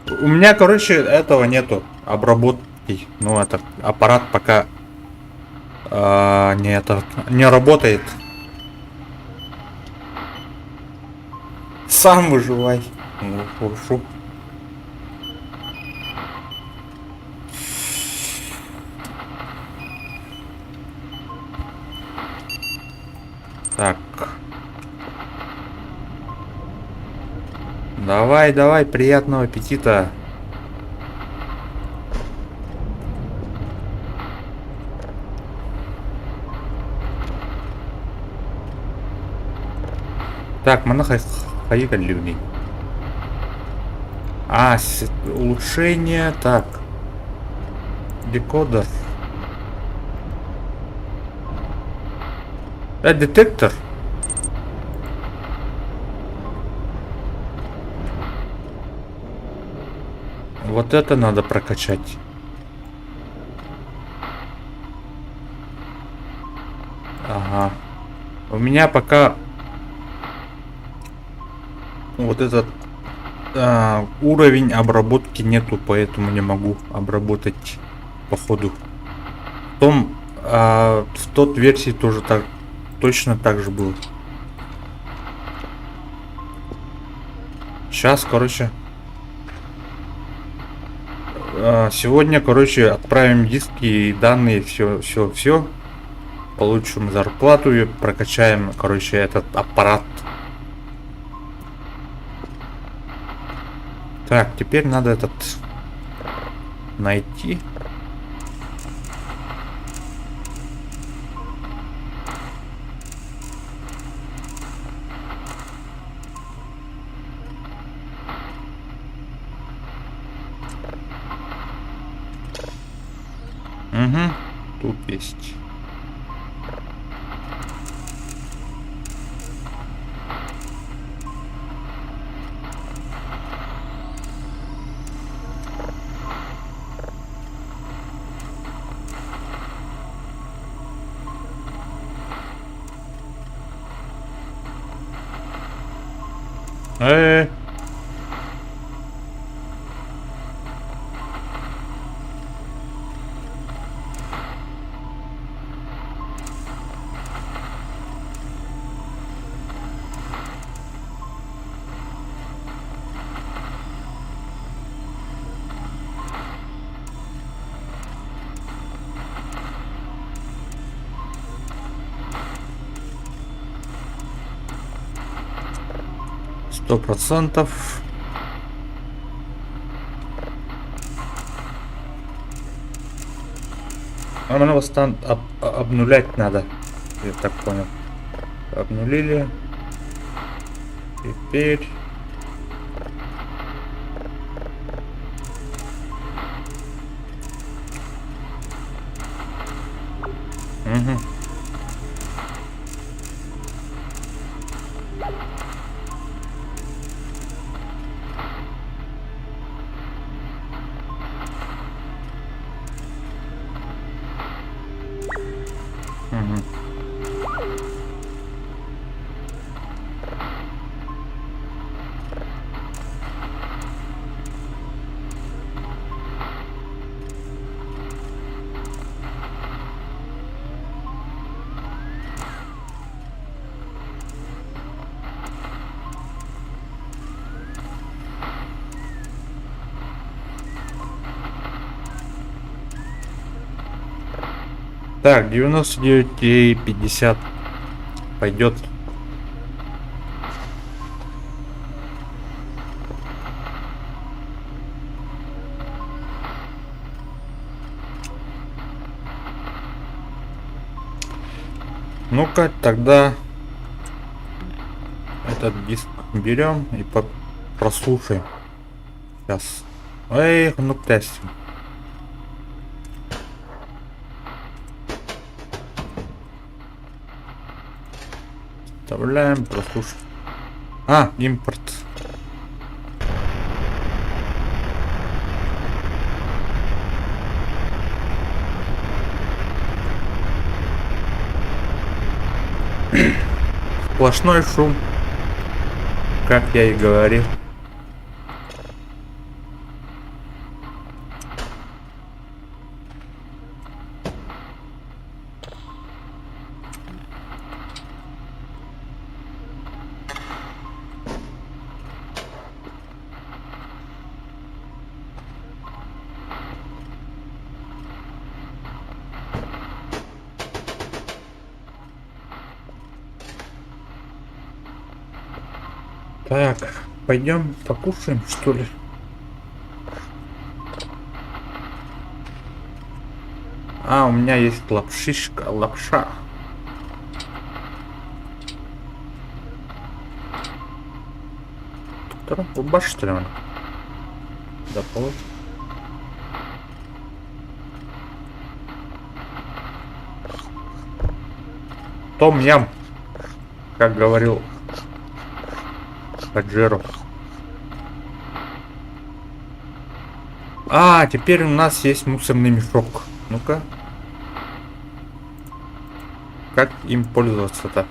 У меня, короче, этого нету. Обработки. Ну, этот аппарат пока не работает. Сам выживай. Ну, хорошо. Так. Давай, приятного аппетита. Так, монахай поехали люди. Улучшение. Так. Декодер. Детектор. Вот это надо прокачать. У меня пока вот этот уровень обработки нету, поэтому не могу обработать по ходу. В тот версии тоже так, точно так же было. Сейчас, короче, сегодня, короче, отправим диски и данные, все. Получим зарплату и прокачаем, короче, этот аппарат. Так, теперь надо этот найти. Угу, тут есть. Сто процентов. А мне вас там обнулять надо. Я так понял. Обнулили. Теперь. Угу. Угу. Так, 99,50 пойдет. Ну-ка, тогда этот диск берем и прослушаем. Сейчас. Эй, ну тестим. Вставляем, прослушаем. Импорт. Сплошной шум, как я и говорил. Так, пойдем покушаем, что ли? У меня есть лапша. Второй баш, что ли, он? Да, полу. Том-ям, как говорил Паджеро. Теперь у нас есть мусорный мешок. Ну-ка. Как им пользоваться-то?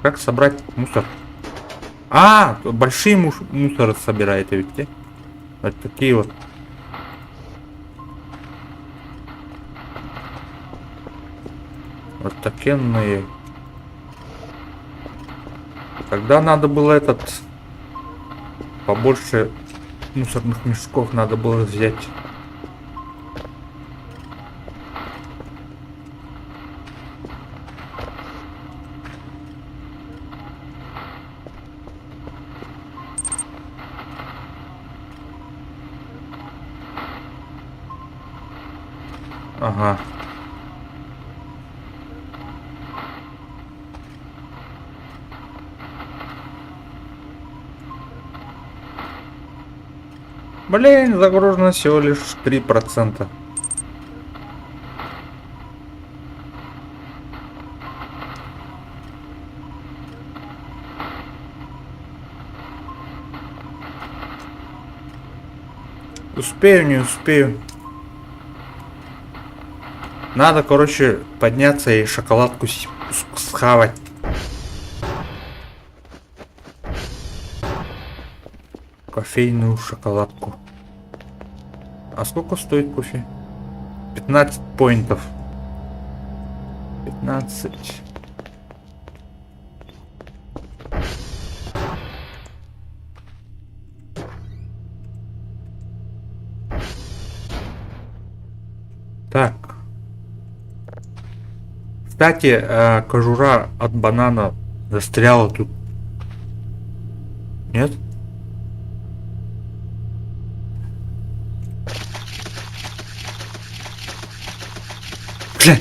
как собрать мусор? А, большие мусоры собираете, видите? Вот такие вот. Вот такие. Когда надо было побольше мусорных мешков надо было взять. Ага. Блин, загружено всего лишь 3%. Успею, не успею. Надо, короче, подняться и шоколадку схавать. Кофейную шоколадку. А сколько стоит кофе? 15 поинтов. 15. Так. Кстати, кожура от банана застряла тут. Нет? Бля.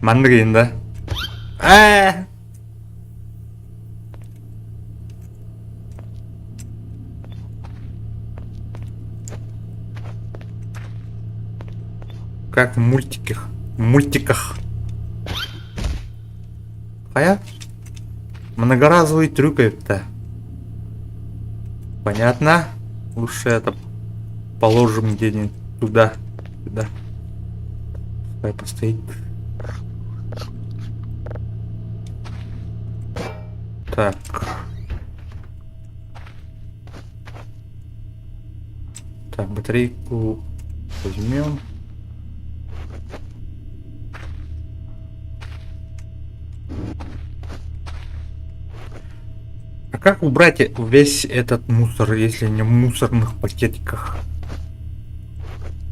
Мандарин, да? Как в мультиках. А многоразовый трюк это. Понятно? Лучше это положим где-нибудь туда. Сюда. Пускай постоит. Так. Так, батарейку возьмем. А как убрать весь этот мусор, если не в мусорных пакетиках?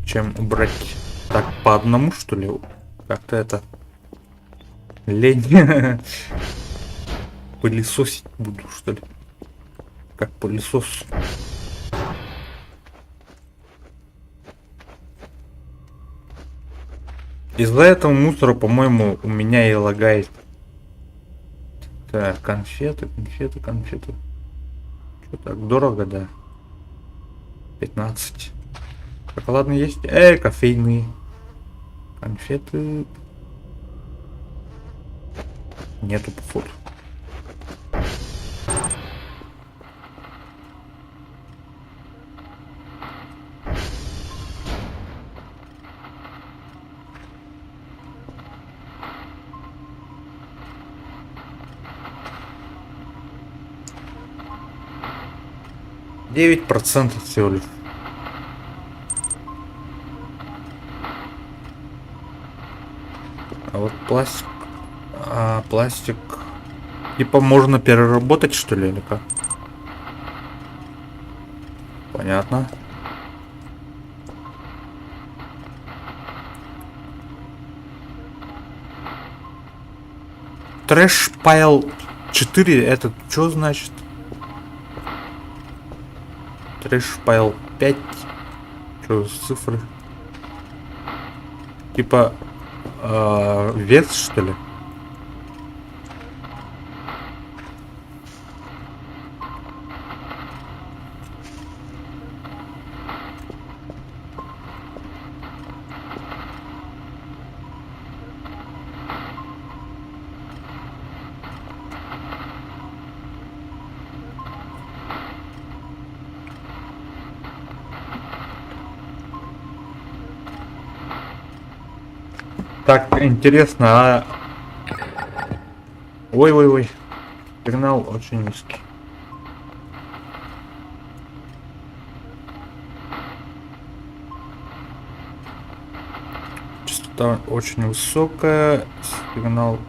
Чем убрать? Так, по одному, что ли? Как-то это... Лень. Пылесосить буду, что ли? Как пылесос. Из-за этого мусора, по-моему, у меня и лагает. Так, конфеты. Что так дорого, да? 15. Шоколадные есть? Кофейные. Конфеты. Нету, походу. %9 всего лишь. А вот пластик. Пластик. Типа можно переработать, что ли, или как? Понятно. Трэш пайл 4, это что значит? Трэш пайл 5. Что за цифры? Типа вес, что ли? Так, интересно, а... Ой-ой-ой. Сигнал очень низкий. Частота очень высокая. Сигнал...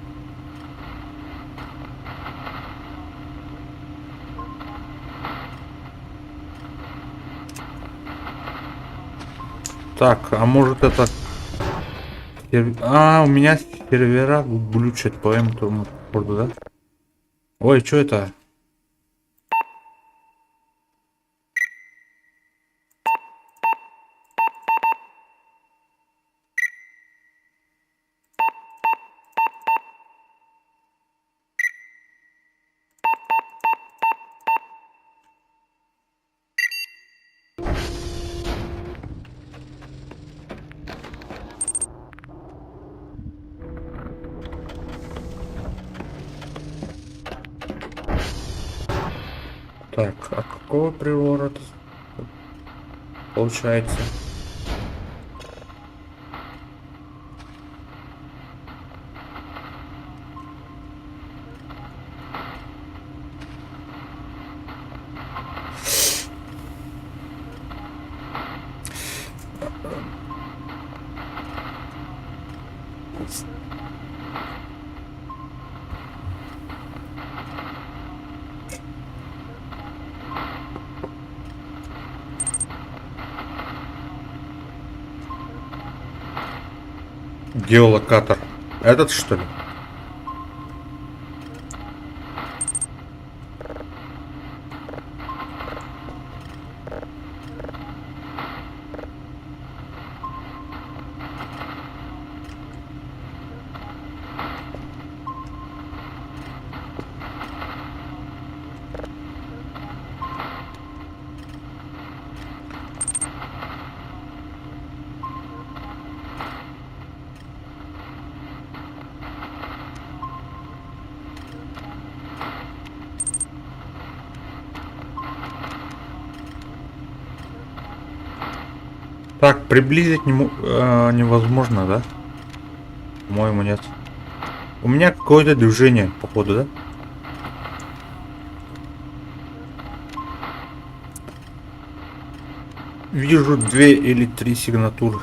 Так, а может это... А, у меня сервера глючат по этому поводу, да? Ой, что это? Так, а какого приворота получается? Геолокатор. Этот что ли? Так, приблизить невозможно, да? По-моему, нет. У меня какое-то движение, походу, да? Вижу 2 или 3 сигнатуры.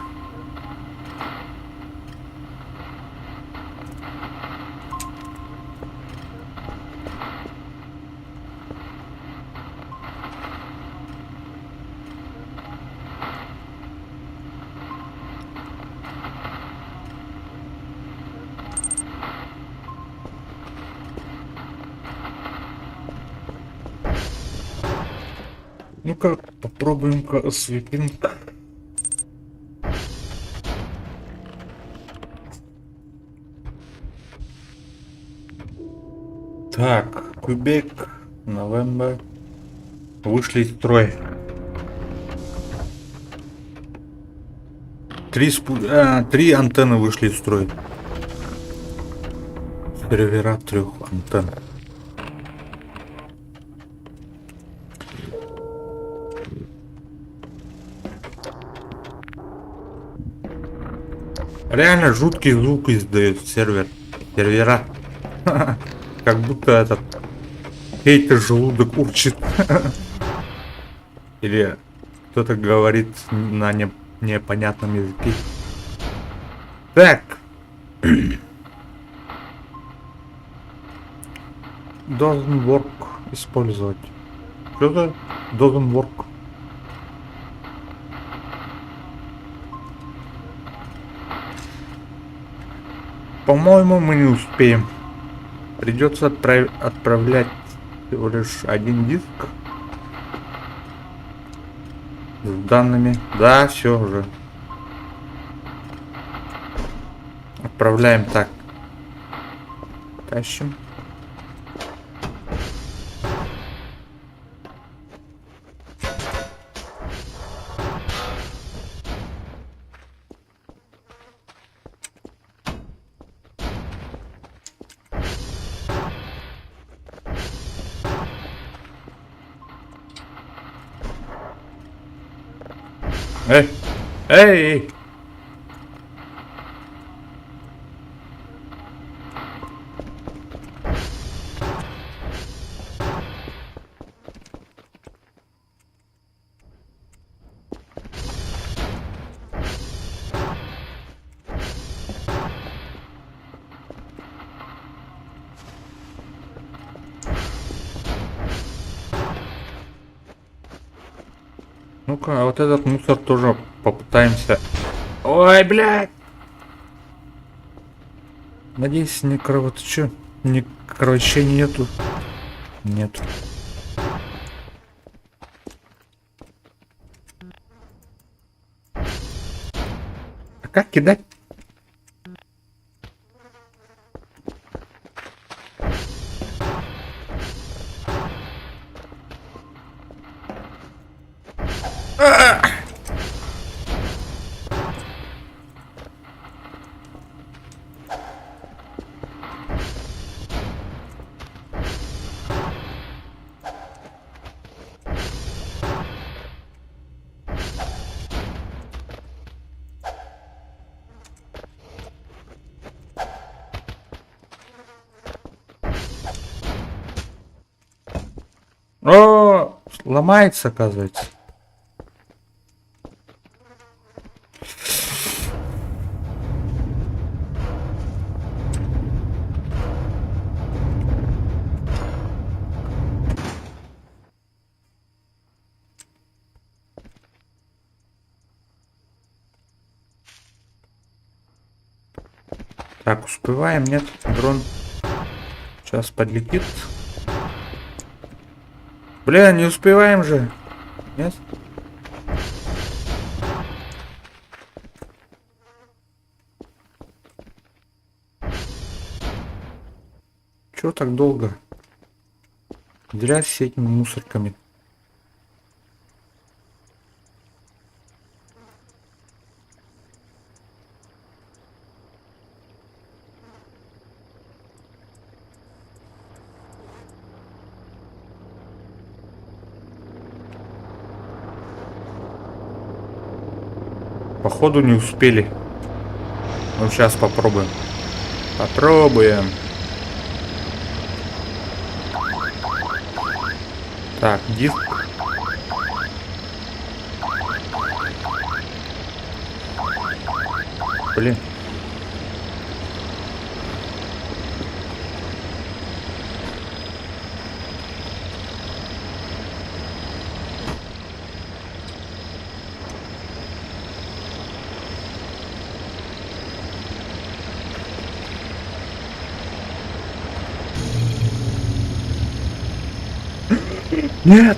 Ну-ка, попробуем-ка свипинг. Так, Кубек, Новембер. Вышли из строя. 3 антенны вышли из строя. Сервера 3 антенн. Реально жуткий звук издает сервера. Как будто этот чей-то желудок урчит. Или кто-то говорит на непонятном языке. Так. Doesn't work использовать. Что за doesn't work? По-моему, мы не успеем. Придется отправлять всего лишь один диск с данными. Да, все уже. Отправляем так. Тащим. Эй! Эй! Ну-ка, а вот этот мусор тоже попытаемся. Ой, блядь! Надеюсь, не кровоточу. Ни кровотечения нету. Нет. А как кидать? О, ломается, оказывается. Так, успеваем, нет? Дрон сейчас подлетит. Бля, не успеваем же. Нет? Чё так долго? Дрязь с этими мусорками. Походу не успели. Ну сейчас попробуем. Попробуем. Так, диск. Блин. Нет!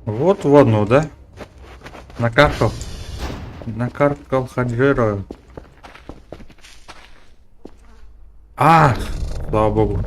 Вот в одну, да? Накаркал. Накаркал Хаджира. А, слава богу.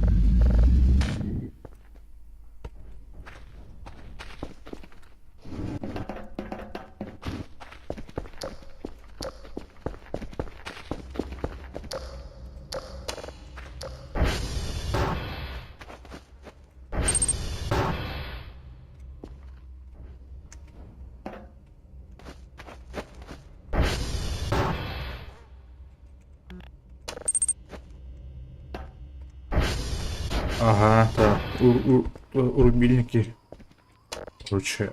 Ага, так. Рубильники. Короче.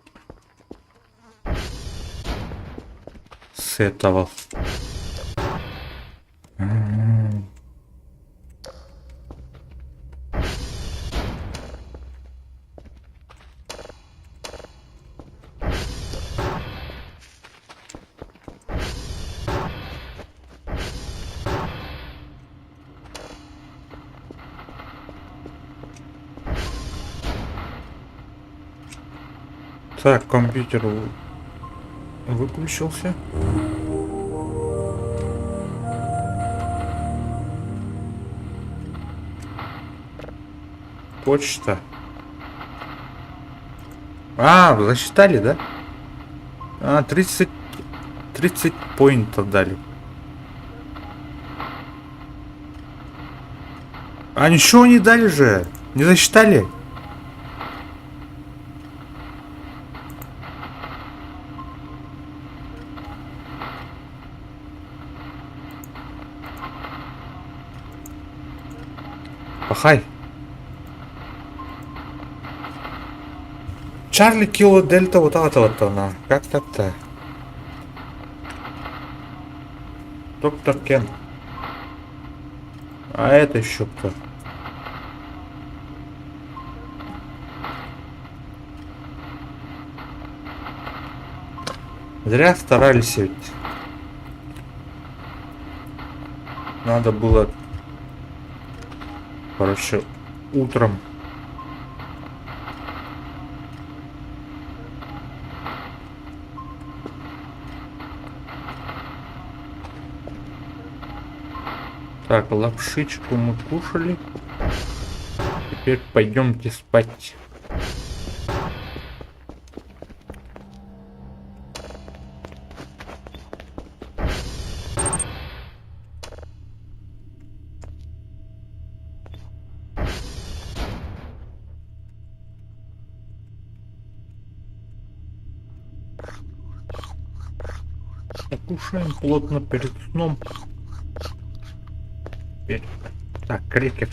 С этого. Так, компьютер выключился. Почта. А, засчитали, да? А, 30 поинтов дали. А ничего не дали же. Не засчитали? Пахай. Чарли Кило Дельта вот это вот она. Как так-то? Доктор Кен. А это еще кто? Зря старались ведь. Надо было, короче, утром. Так, лапшичку мы кушали. Теперь пойдемте спать. Покушаем плотно перед сном. Теперь. Так, крикет.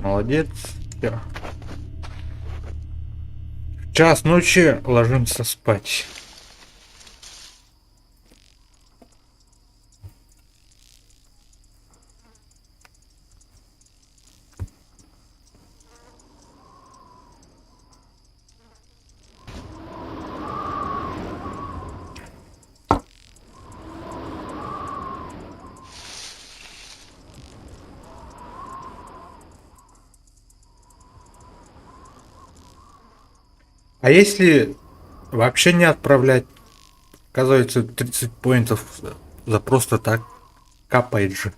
Молодец. Всё. В час ночи ложимся спать. А если вообще не отправлять, оказывается, 30 поинтов за просто так капает же.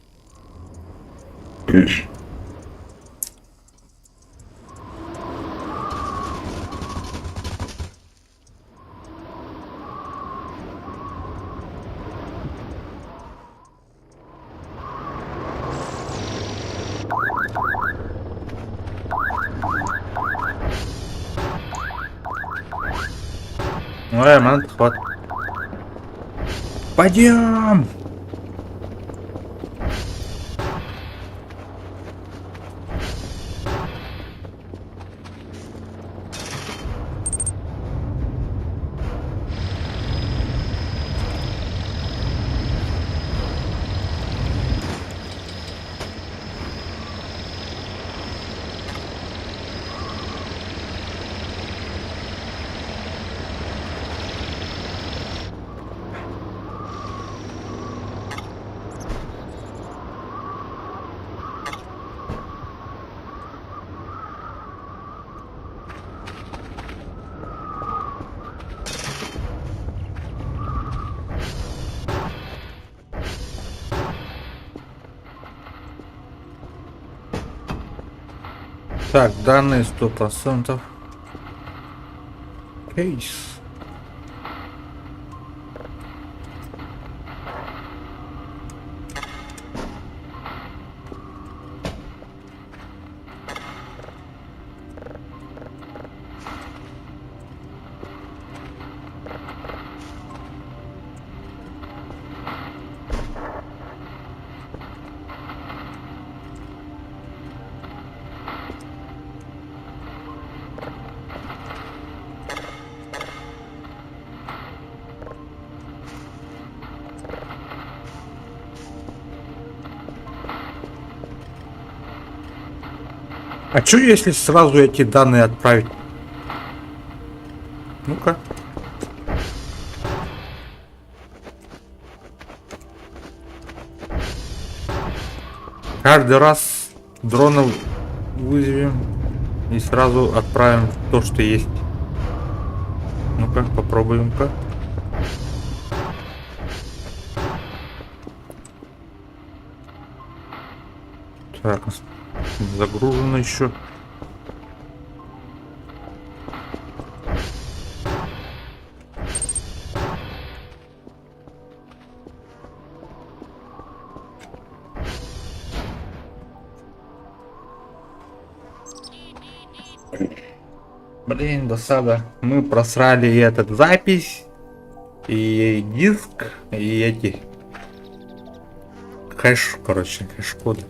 Ман, хват. Пойдем! Так, данные 100%. Кейс. А что если сразу эти данные отправить? Ну-ка. Каждый раз дронов вызовем и сразу отправим то, что есть. Ну-ка, попробуем-ка. Так, загружено еще. Блин, досада. Мы просрали и этот запись, и диск, и эти хэш, короче, хэш-коды.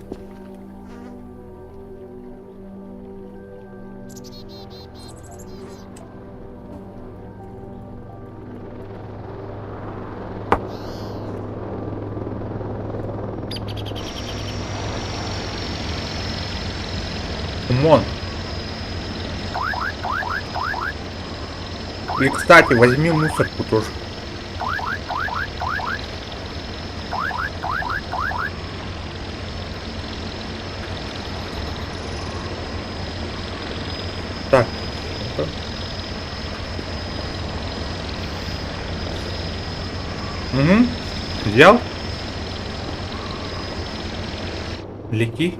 камон. И, кстати, возьми мусорку тоже. Так. Угу. Взял? Лети.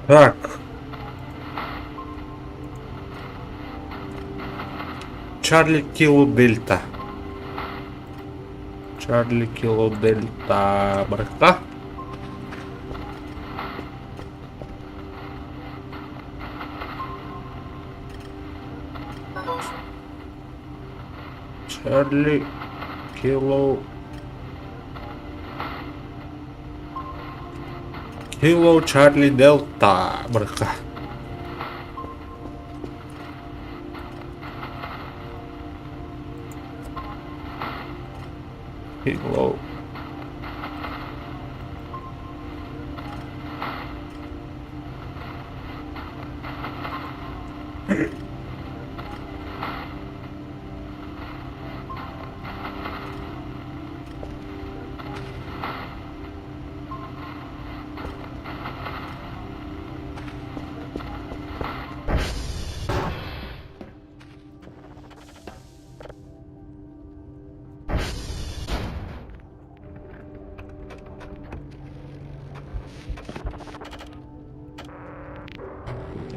Так. Чарли Кило Дельта. Чарли Кило Дельта. Браха. Чарли Кило. Кило Чарли Дельта. Браха. Кило.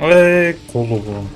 Эй, голову.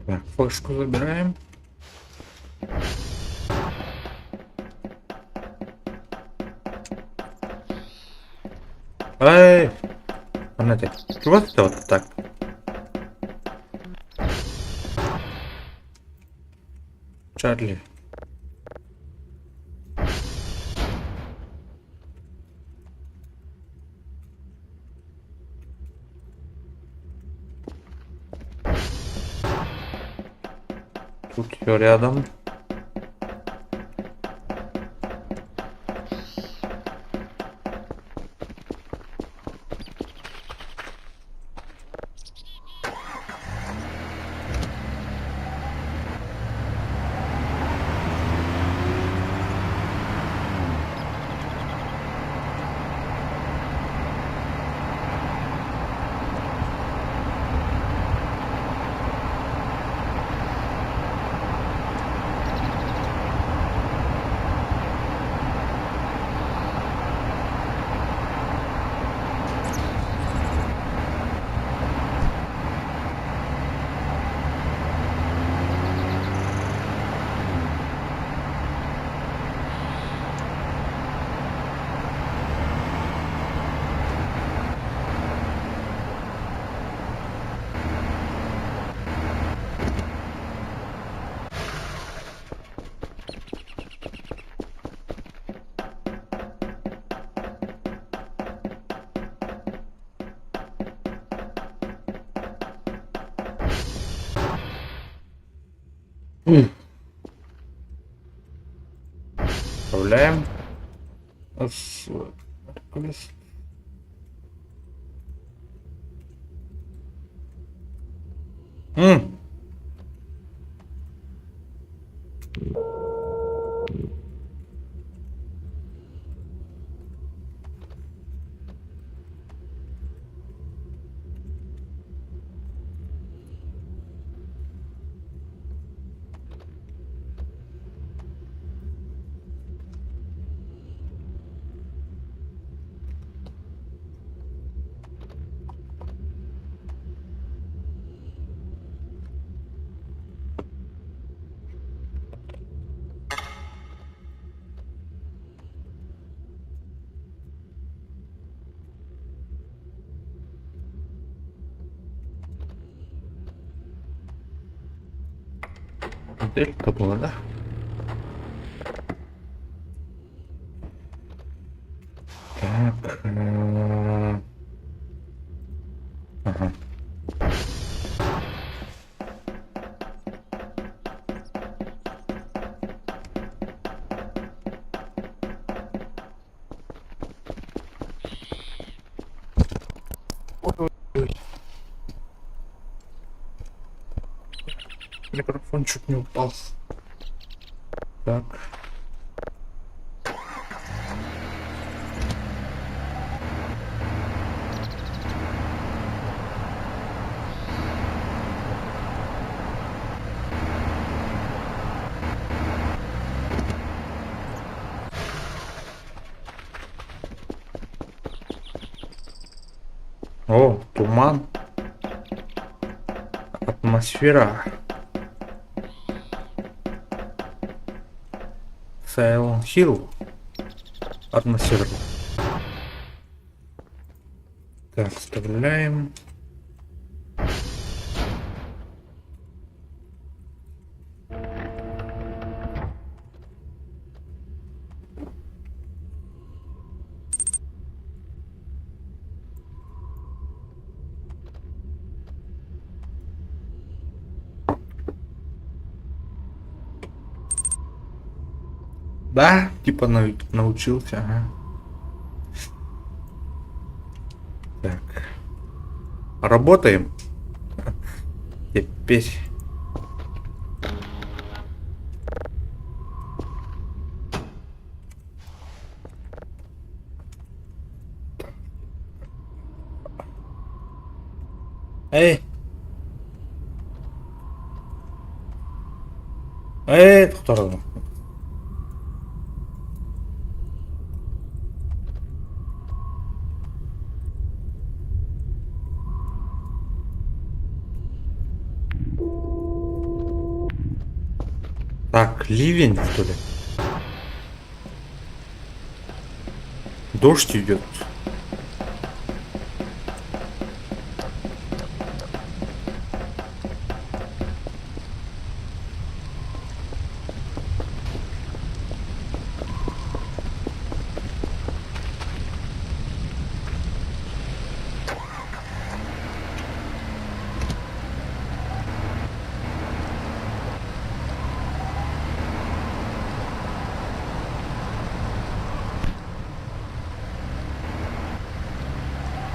Так, флешку забираем. Эй! Знаете, чего это вот так? Чарли. Тут все рядом. Вставляем. Колесо. Моделька была, да? Так. Ага. Ой-ой-ой. Микрофон чуть не упал. Так. О, туман. Атмосфера. Silent Hill. Атмосфера. Так, вставляем. Да, типа научился, ага. Так. Работаем. Теперь. Эй! Эй, в сторону. Так, ливень, что ли? Дождь идет.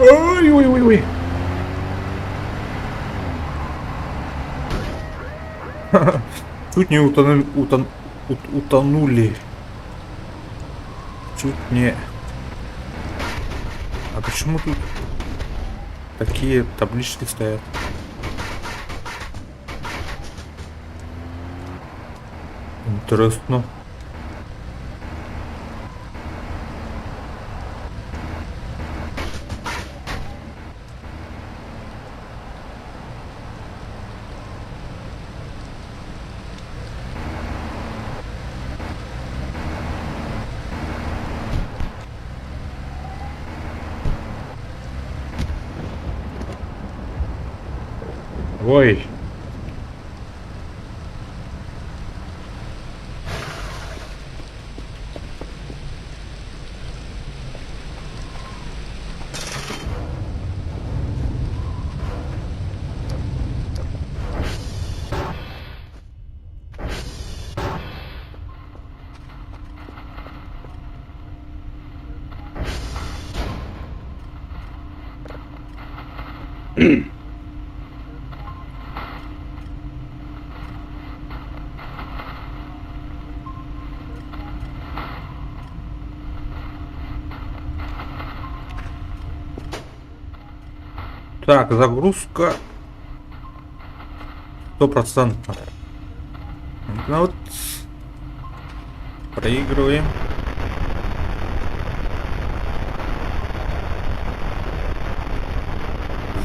Ой-ой-ой-ой. Чуть не утонули. Чуть не. А почему тут такие таблички стоят? Интересно. Ой. Так, загрузка 100%. Ну вот, проигрываем.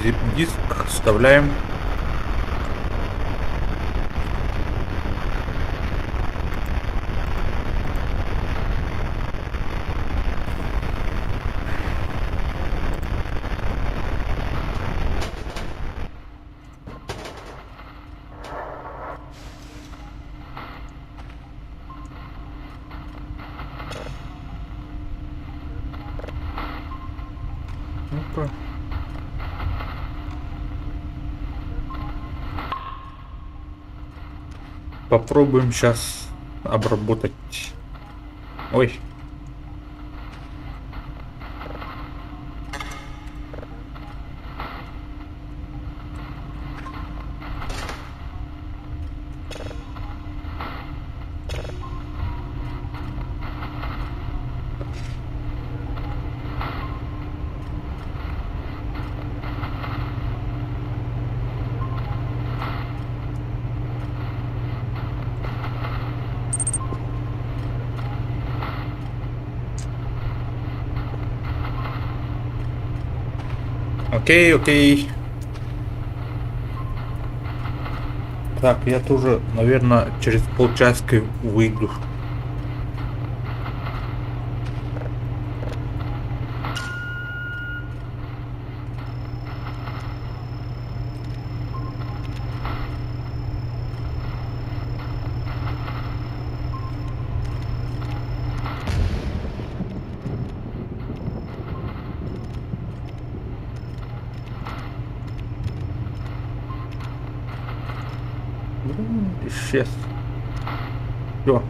Zip-диск вставляем. Ну-ка. Попробуем сейчас обработать. Ой. Окей, окей. Так, я тоже, наверное, через полчаска выйду. Исчез. Все.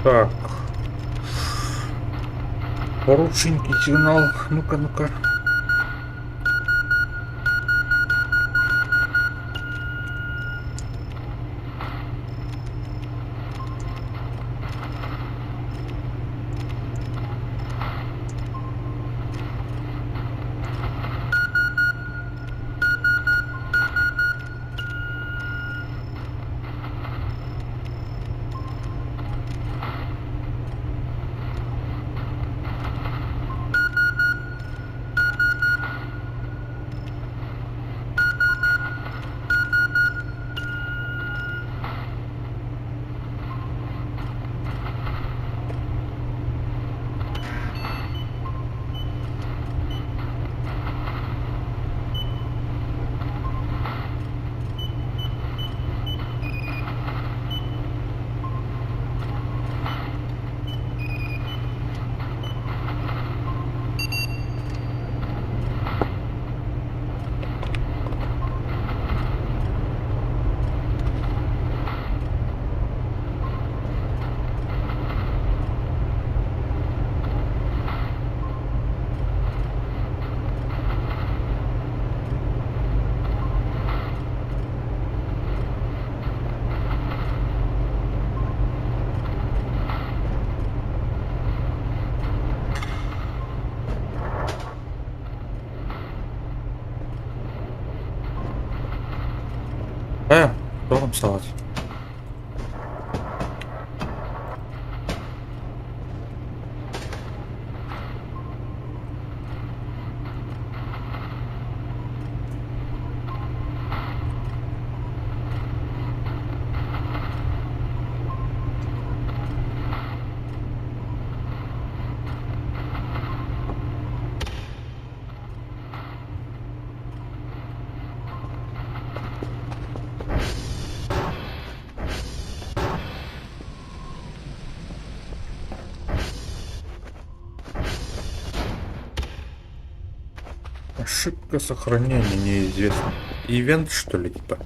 Так. Хорошенький сигнал. Ну-ка, ну-ка. Кто там салат? Ошибка сохранения неизвестна. Ивент, что ли, типа?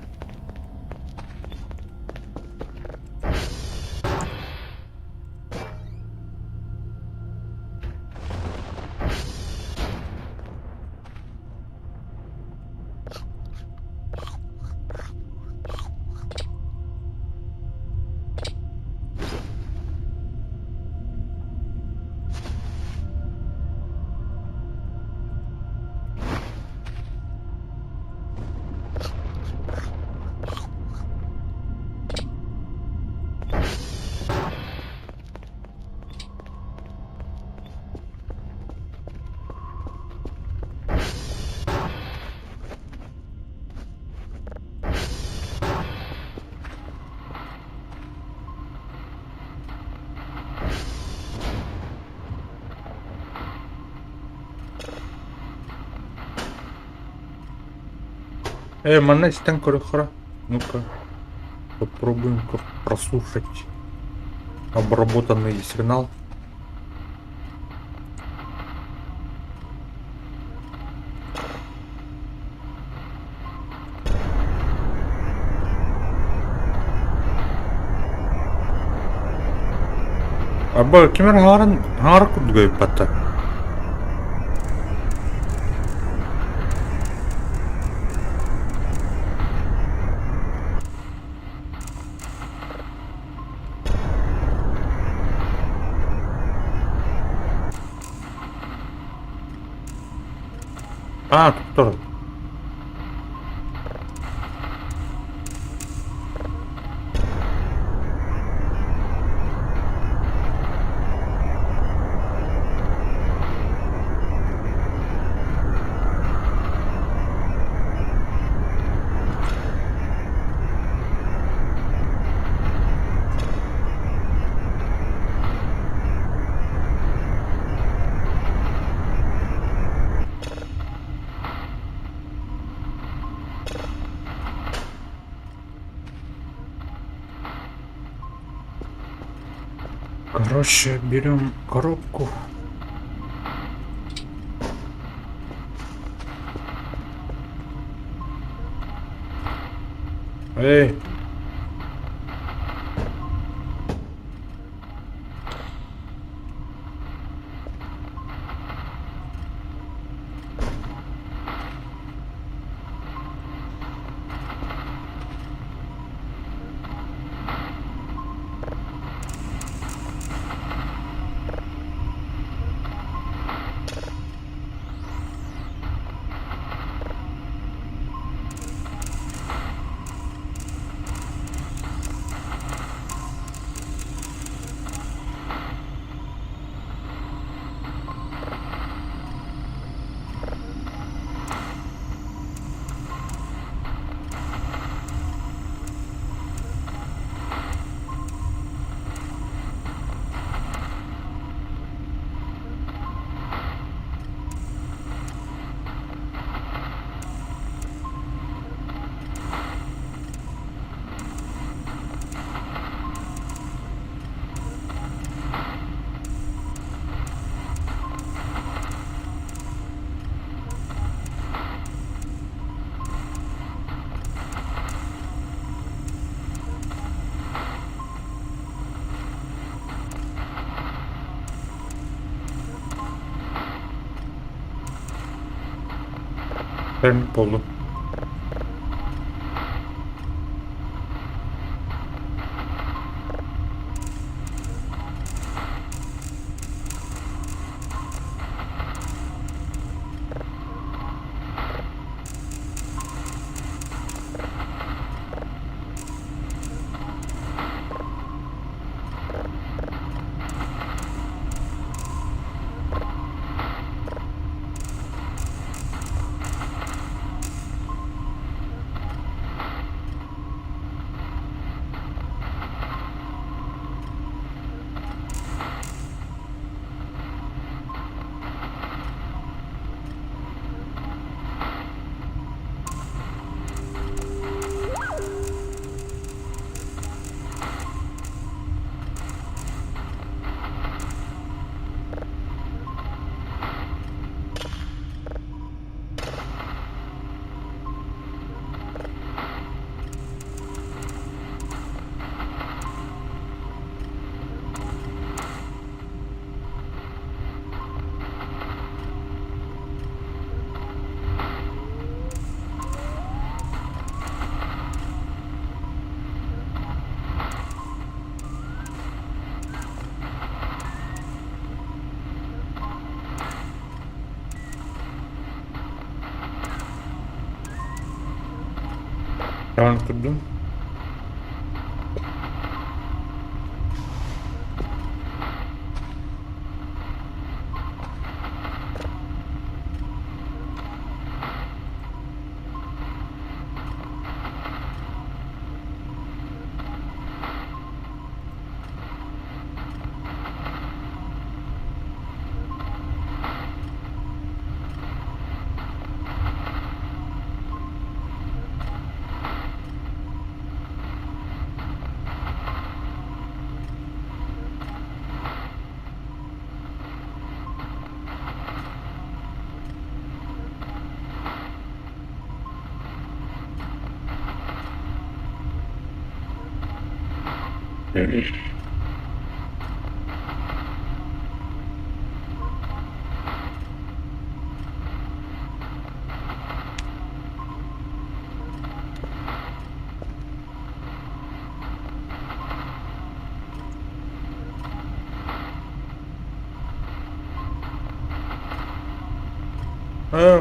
Манестен Корохора. Ну-ка, попробуем-ка прослушать обработанный сигнал. Кимер Гаркут Гайпата. Тут тоже. Короче, берем коробку. Эй! Прям полу. Devam kurdum.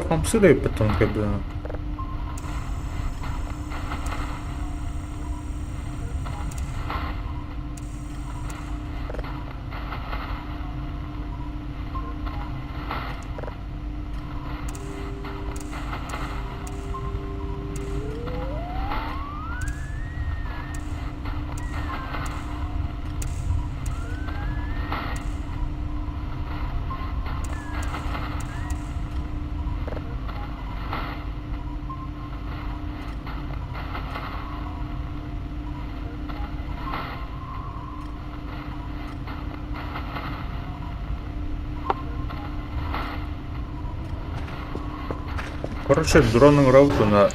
Вам сюда потом как бы. Короче, дронную рауту на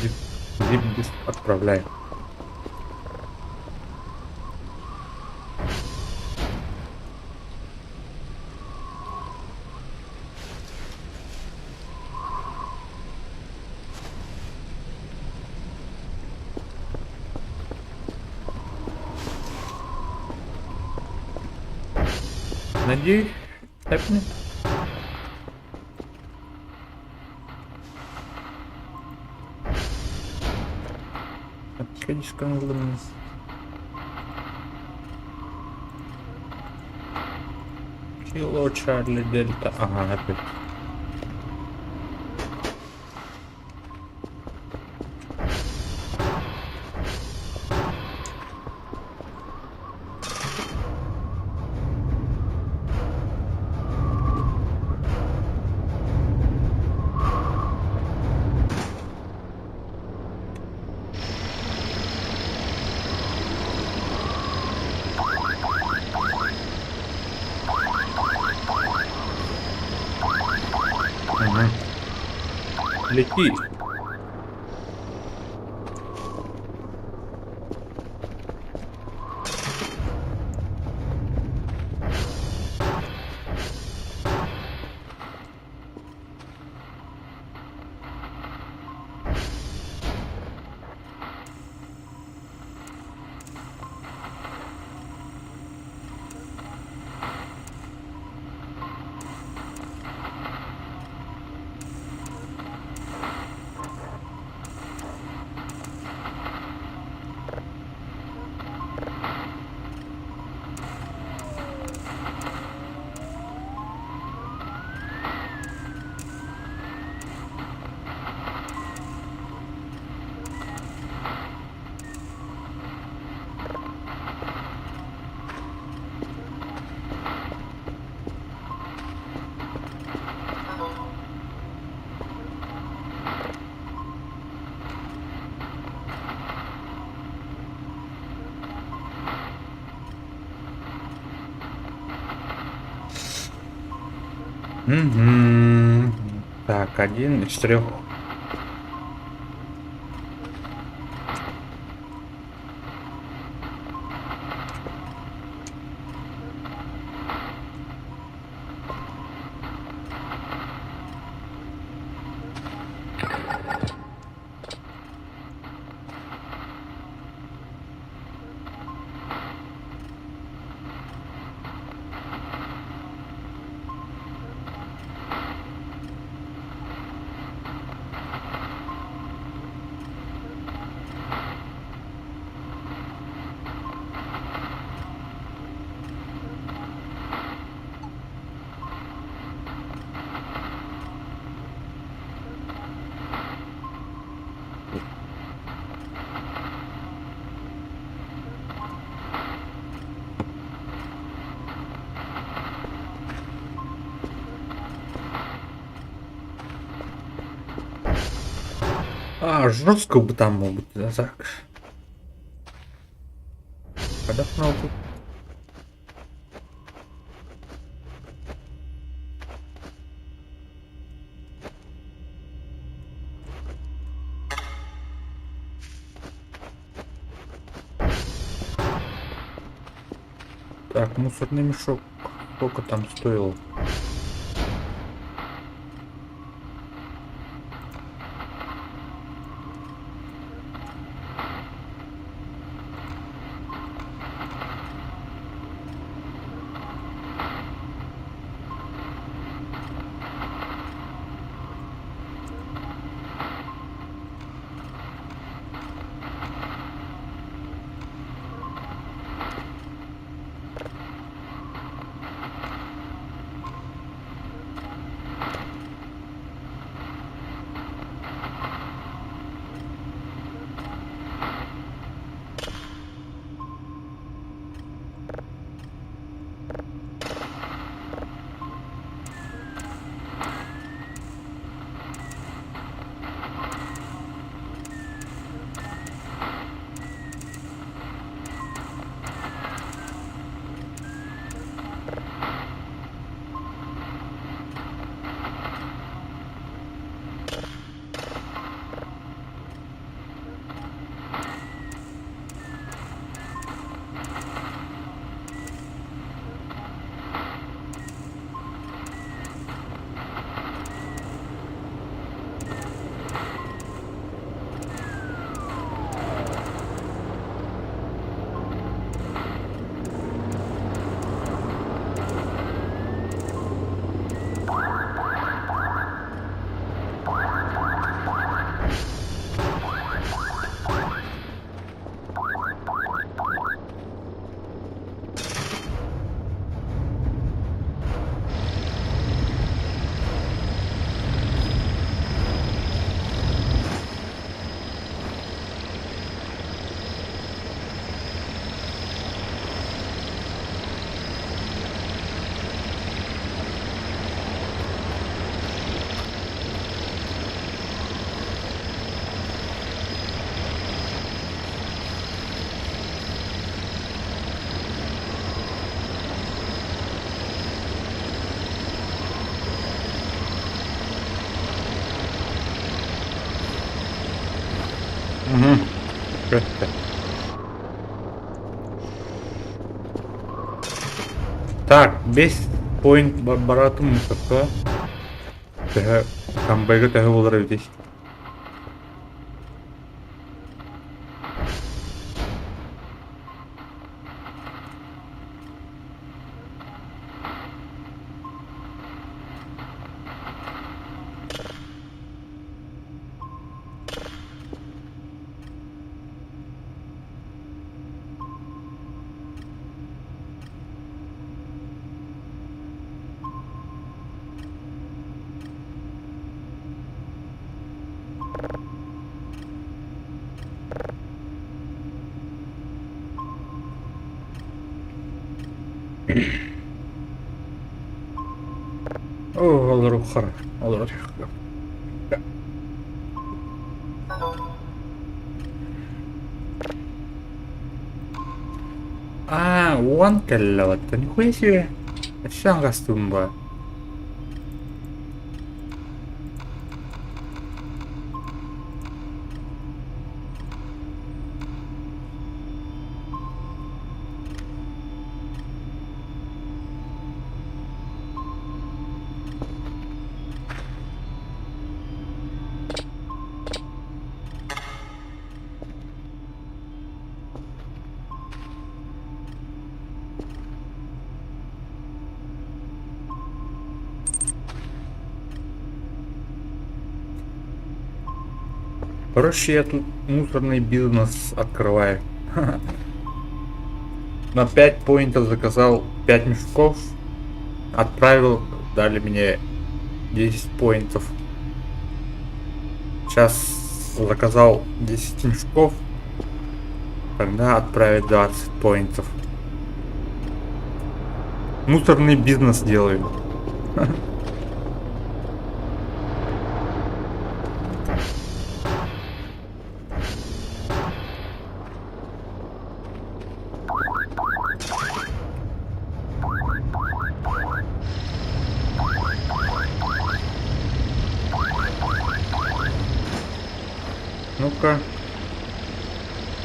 зип отправляй. Надеюсь, тэпни. Конечно, Кило Чарли Дельта. Ага, опять. Ага. Лети. Угу. Так, 1 из 3. Жестко бы там мог быть, да, так. Отдохнул тут. Так, мусорный мешок. Сколько там стоил? Угу. Так, 5 point баратын мусорка. Камбайга тәһе булыр бит. О, алар хара. Алар. Уан кэллаватта. Нихуя себе. Ачан гастумба. Короче, я тут мусорный бизнес открываю. На 5 поинтов заказал 5 мешков. Отправил, дали мне 10 поинтов. Сейчас заказал 10 мешков. Тогда отправить 20 поинтов. Мусорный бизнес делаю. Ну-ка.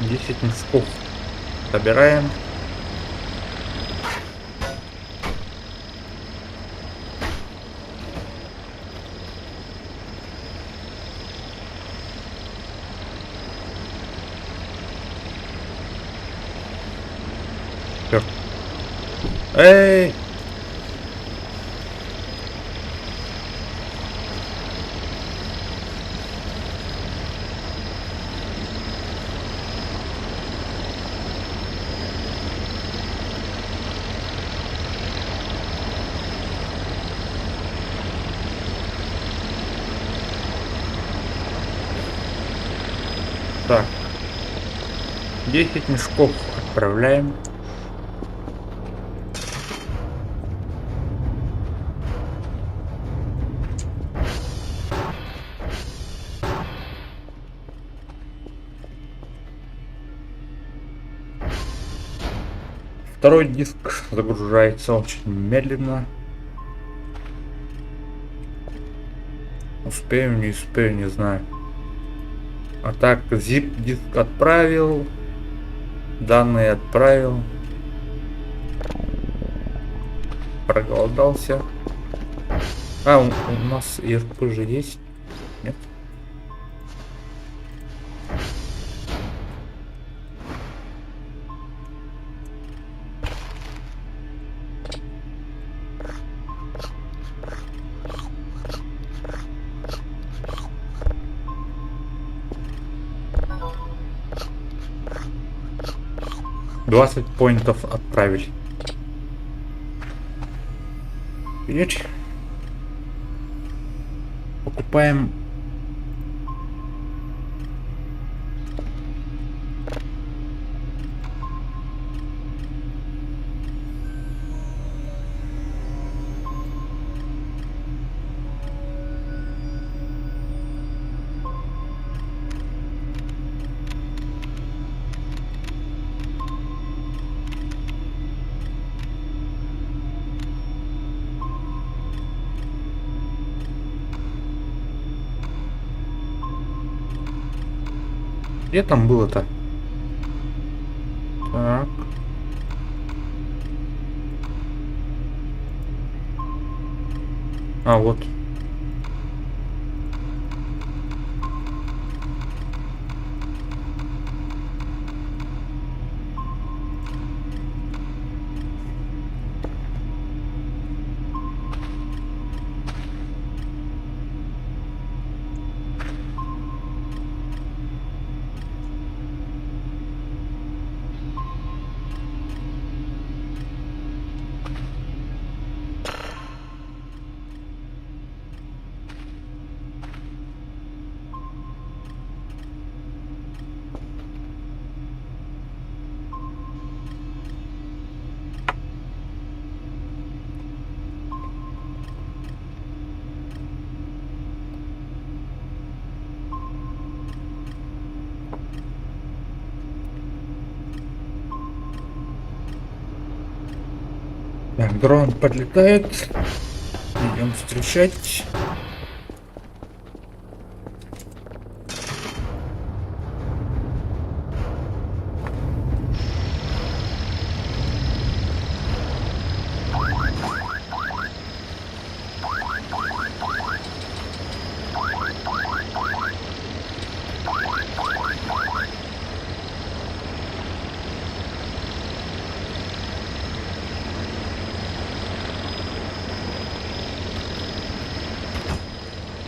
10 мешков. Собираем. Всё. Эй! Так. 10 мешков отправляем. Второй диск загружается очень медленно. Успею, не успею, не знаю. А так, zip диск отправил. Данные отправил. Проголодался. А, у нас ERP же есть? Нет? $20 поинтов отправили. Видишь? Покупаем. Где там было-то? Так. А, вот. Так, дрон подлетает. Идем встречать.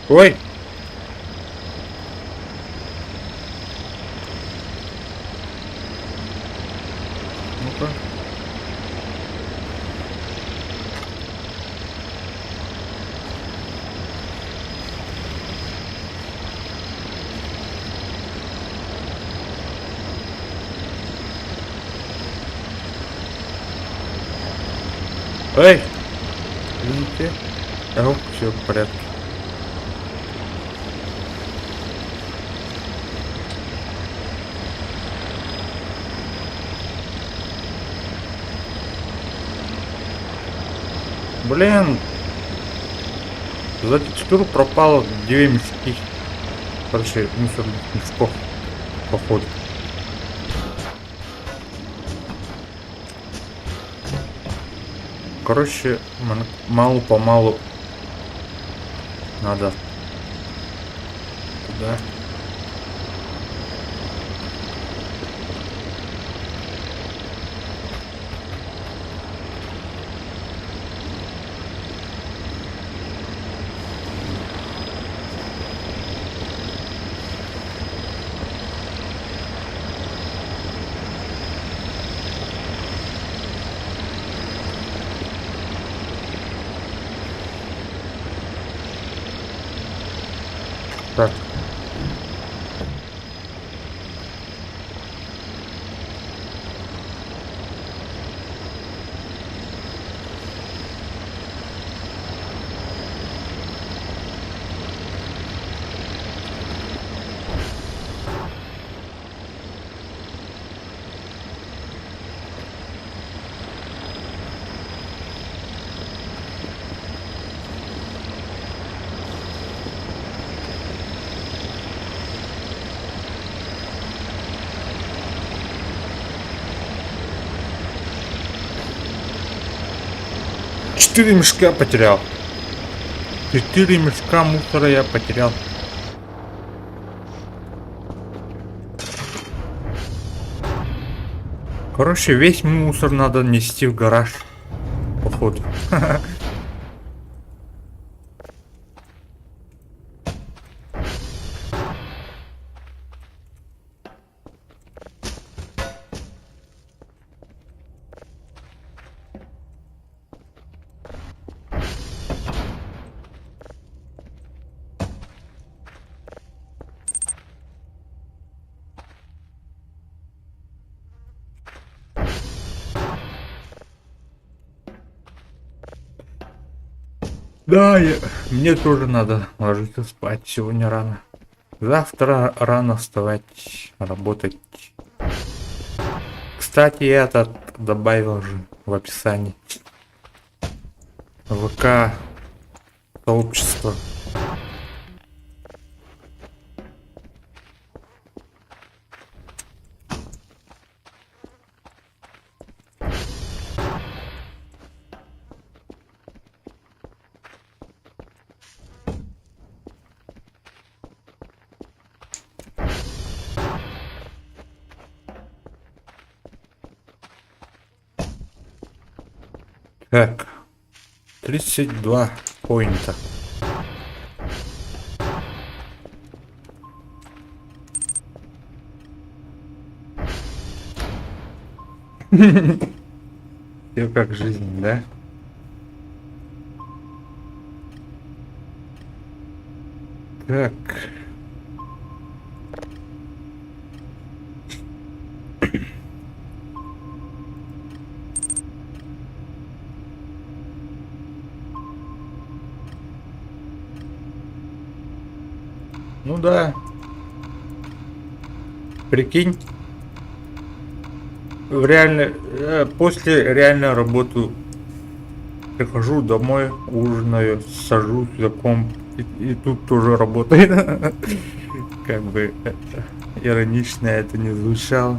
Ой! Ну-ка. Эй! Извините. Все в порядке. Блин, за текстуру пропало 2 мешки. Короче, мусорных мешков, походу. Короче, мало-помалу надо туда. Так. Четыре мешка потерял. 4 мешка мусора я потерял. Короче, весь мусор надо нести в гараж. Походу. Да, мне тоже надо ложиться спать сегодня рано. Завтра рано вставать, работать. Кстати, я этот добавил же в описании. ВК сообщество. Так, 32 поинта. Все как жизнь, да? Так. Ну да. Прикинь. После реальной работы прихожу домой, ужинаю, сажусь за комп, и тут тоже работает. Как бы иронично это не звучало.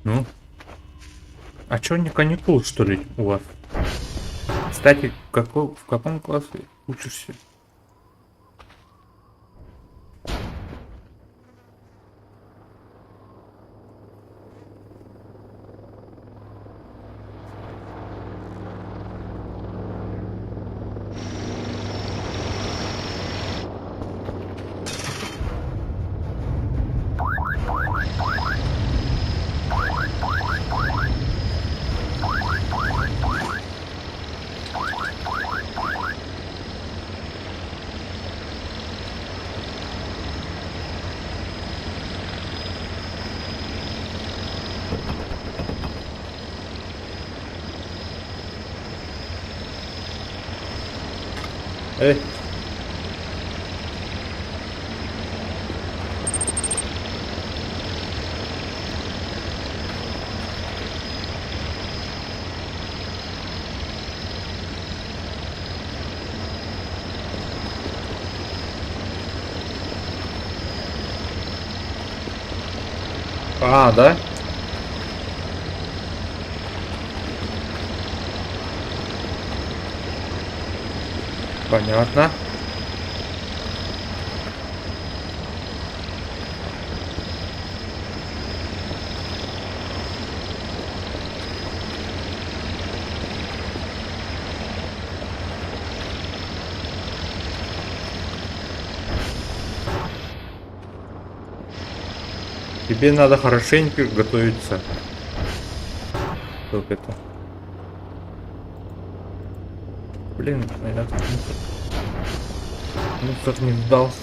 Ну, а чё не каникул, что ли, у вас? Кстати, в каком классе учишься? Эй. А, да? Понятно. Тебе надо хорошенько готовиться. Как это? Блин, наверное, мусор не сдался.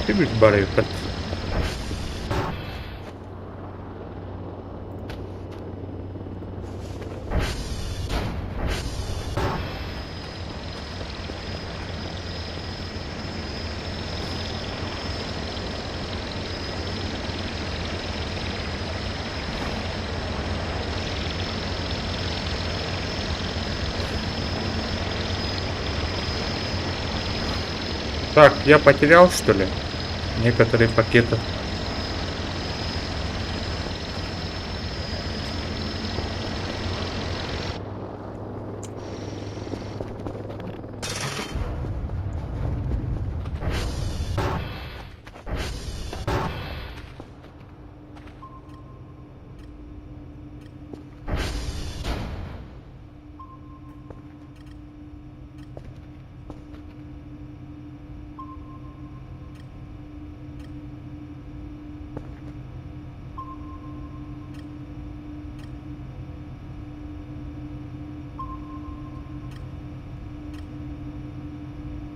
Ты будешь барыгать. Так, я потерял, что ли, некоторые пакеты?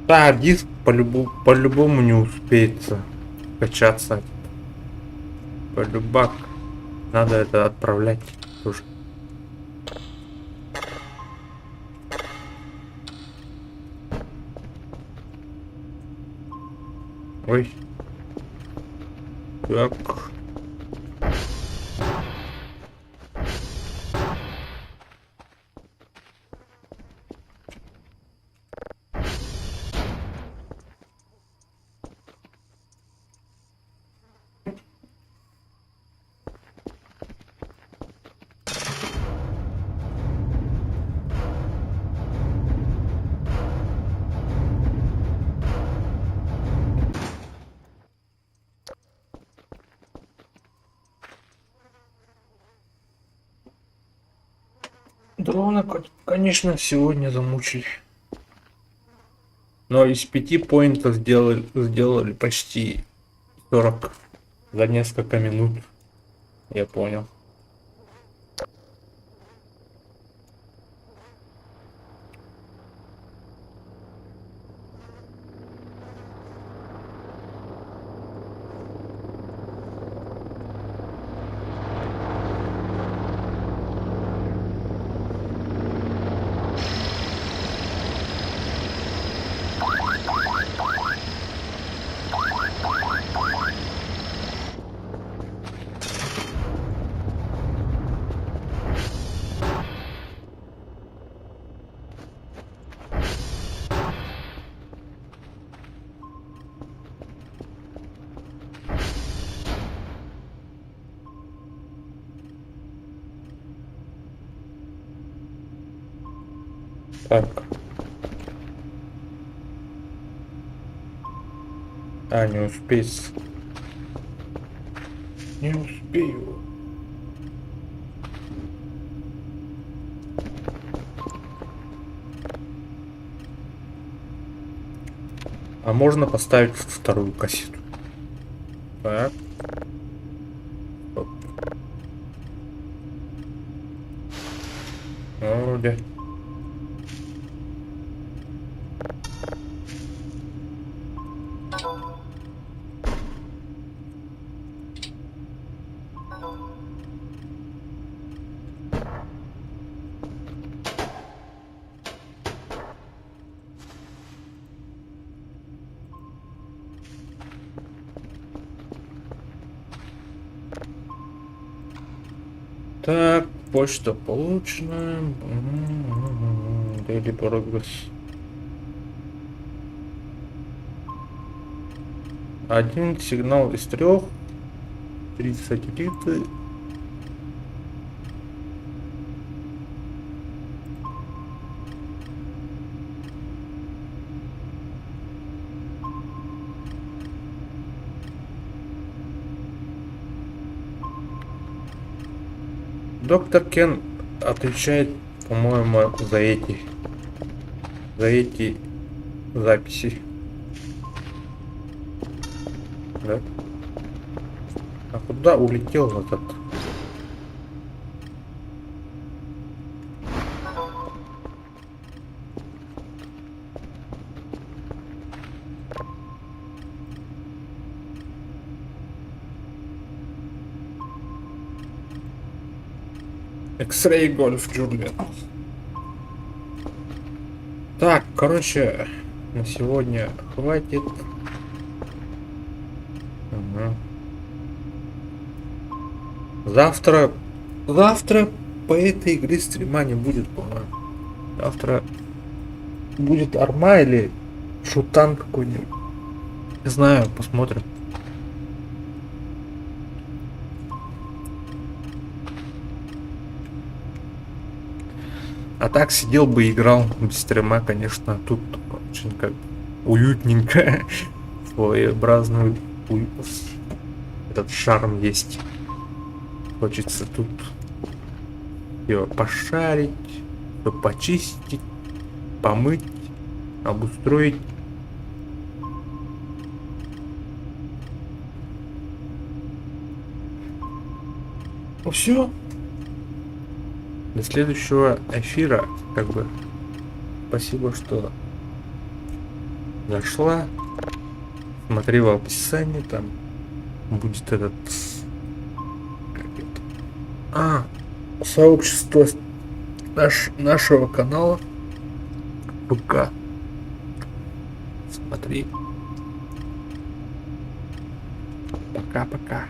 Да, диск по-любому не успеется качаться. Полюбак. Надо это отправлять тоже. Ой. Так. Дрона, конечно, сегодня замучили. Но из 5 поинтов сделали почти 40 за несколько минут. Я понял. Так. А, не успеть. Не успею. А можно поставить вторую кассету. Так. Оп. Вроде. Так, почта получена. Daily progress. Один сигнал из 3. 3 сателлиты. Доктор Кен отвечает, по-моему, за эти записи. Да? А куда улетел этот? X-Ray Golf Journal. Так, короче, на сегодня хватит. Ага. Завтра по этой игре стрима не будет, по-моему. Завтра будет арма или шутан какой-нибудь. Не знаю, посмотрим. А так сидел бы и играл без стрима, конечно. Тут очень как уютненько. Своеобразный этот шарм есть. Хочется тут его пошарить, почистить, помыть, обустроить. Ну все. До следующего эфира, как бы. Спасибо, что зашла. Смотри в описании, там будет этот сообщество нашего канала ВК. Смотри. Пока-пока.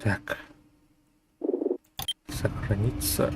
Так. Сохраниться.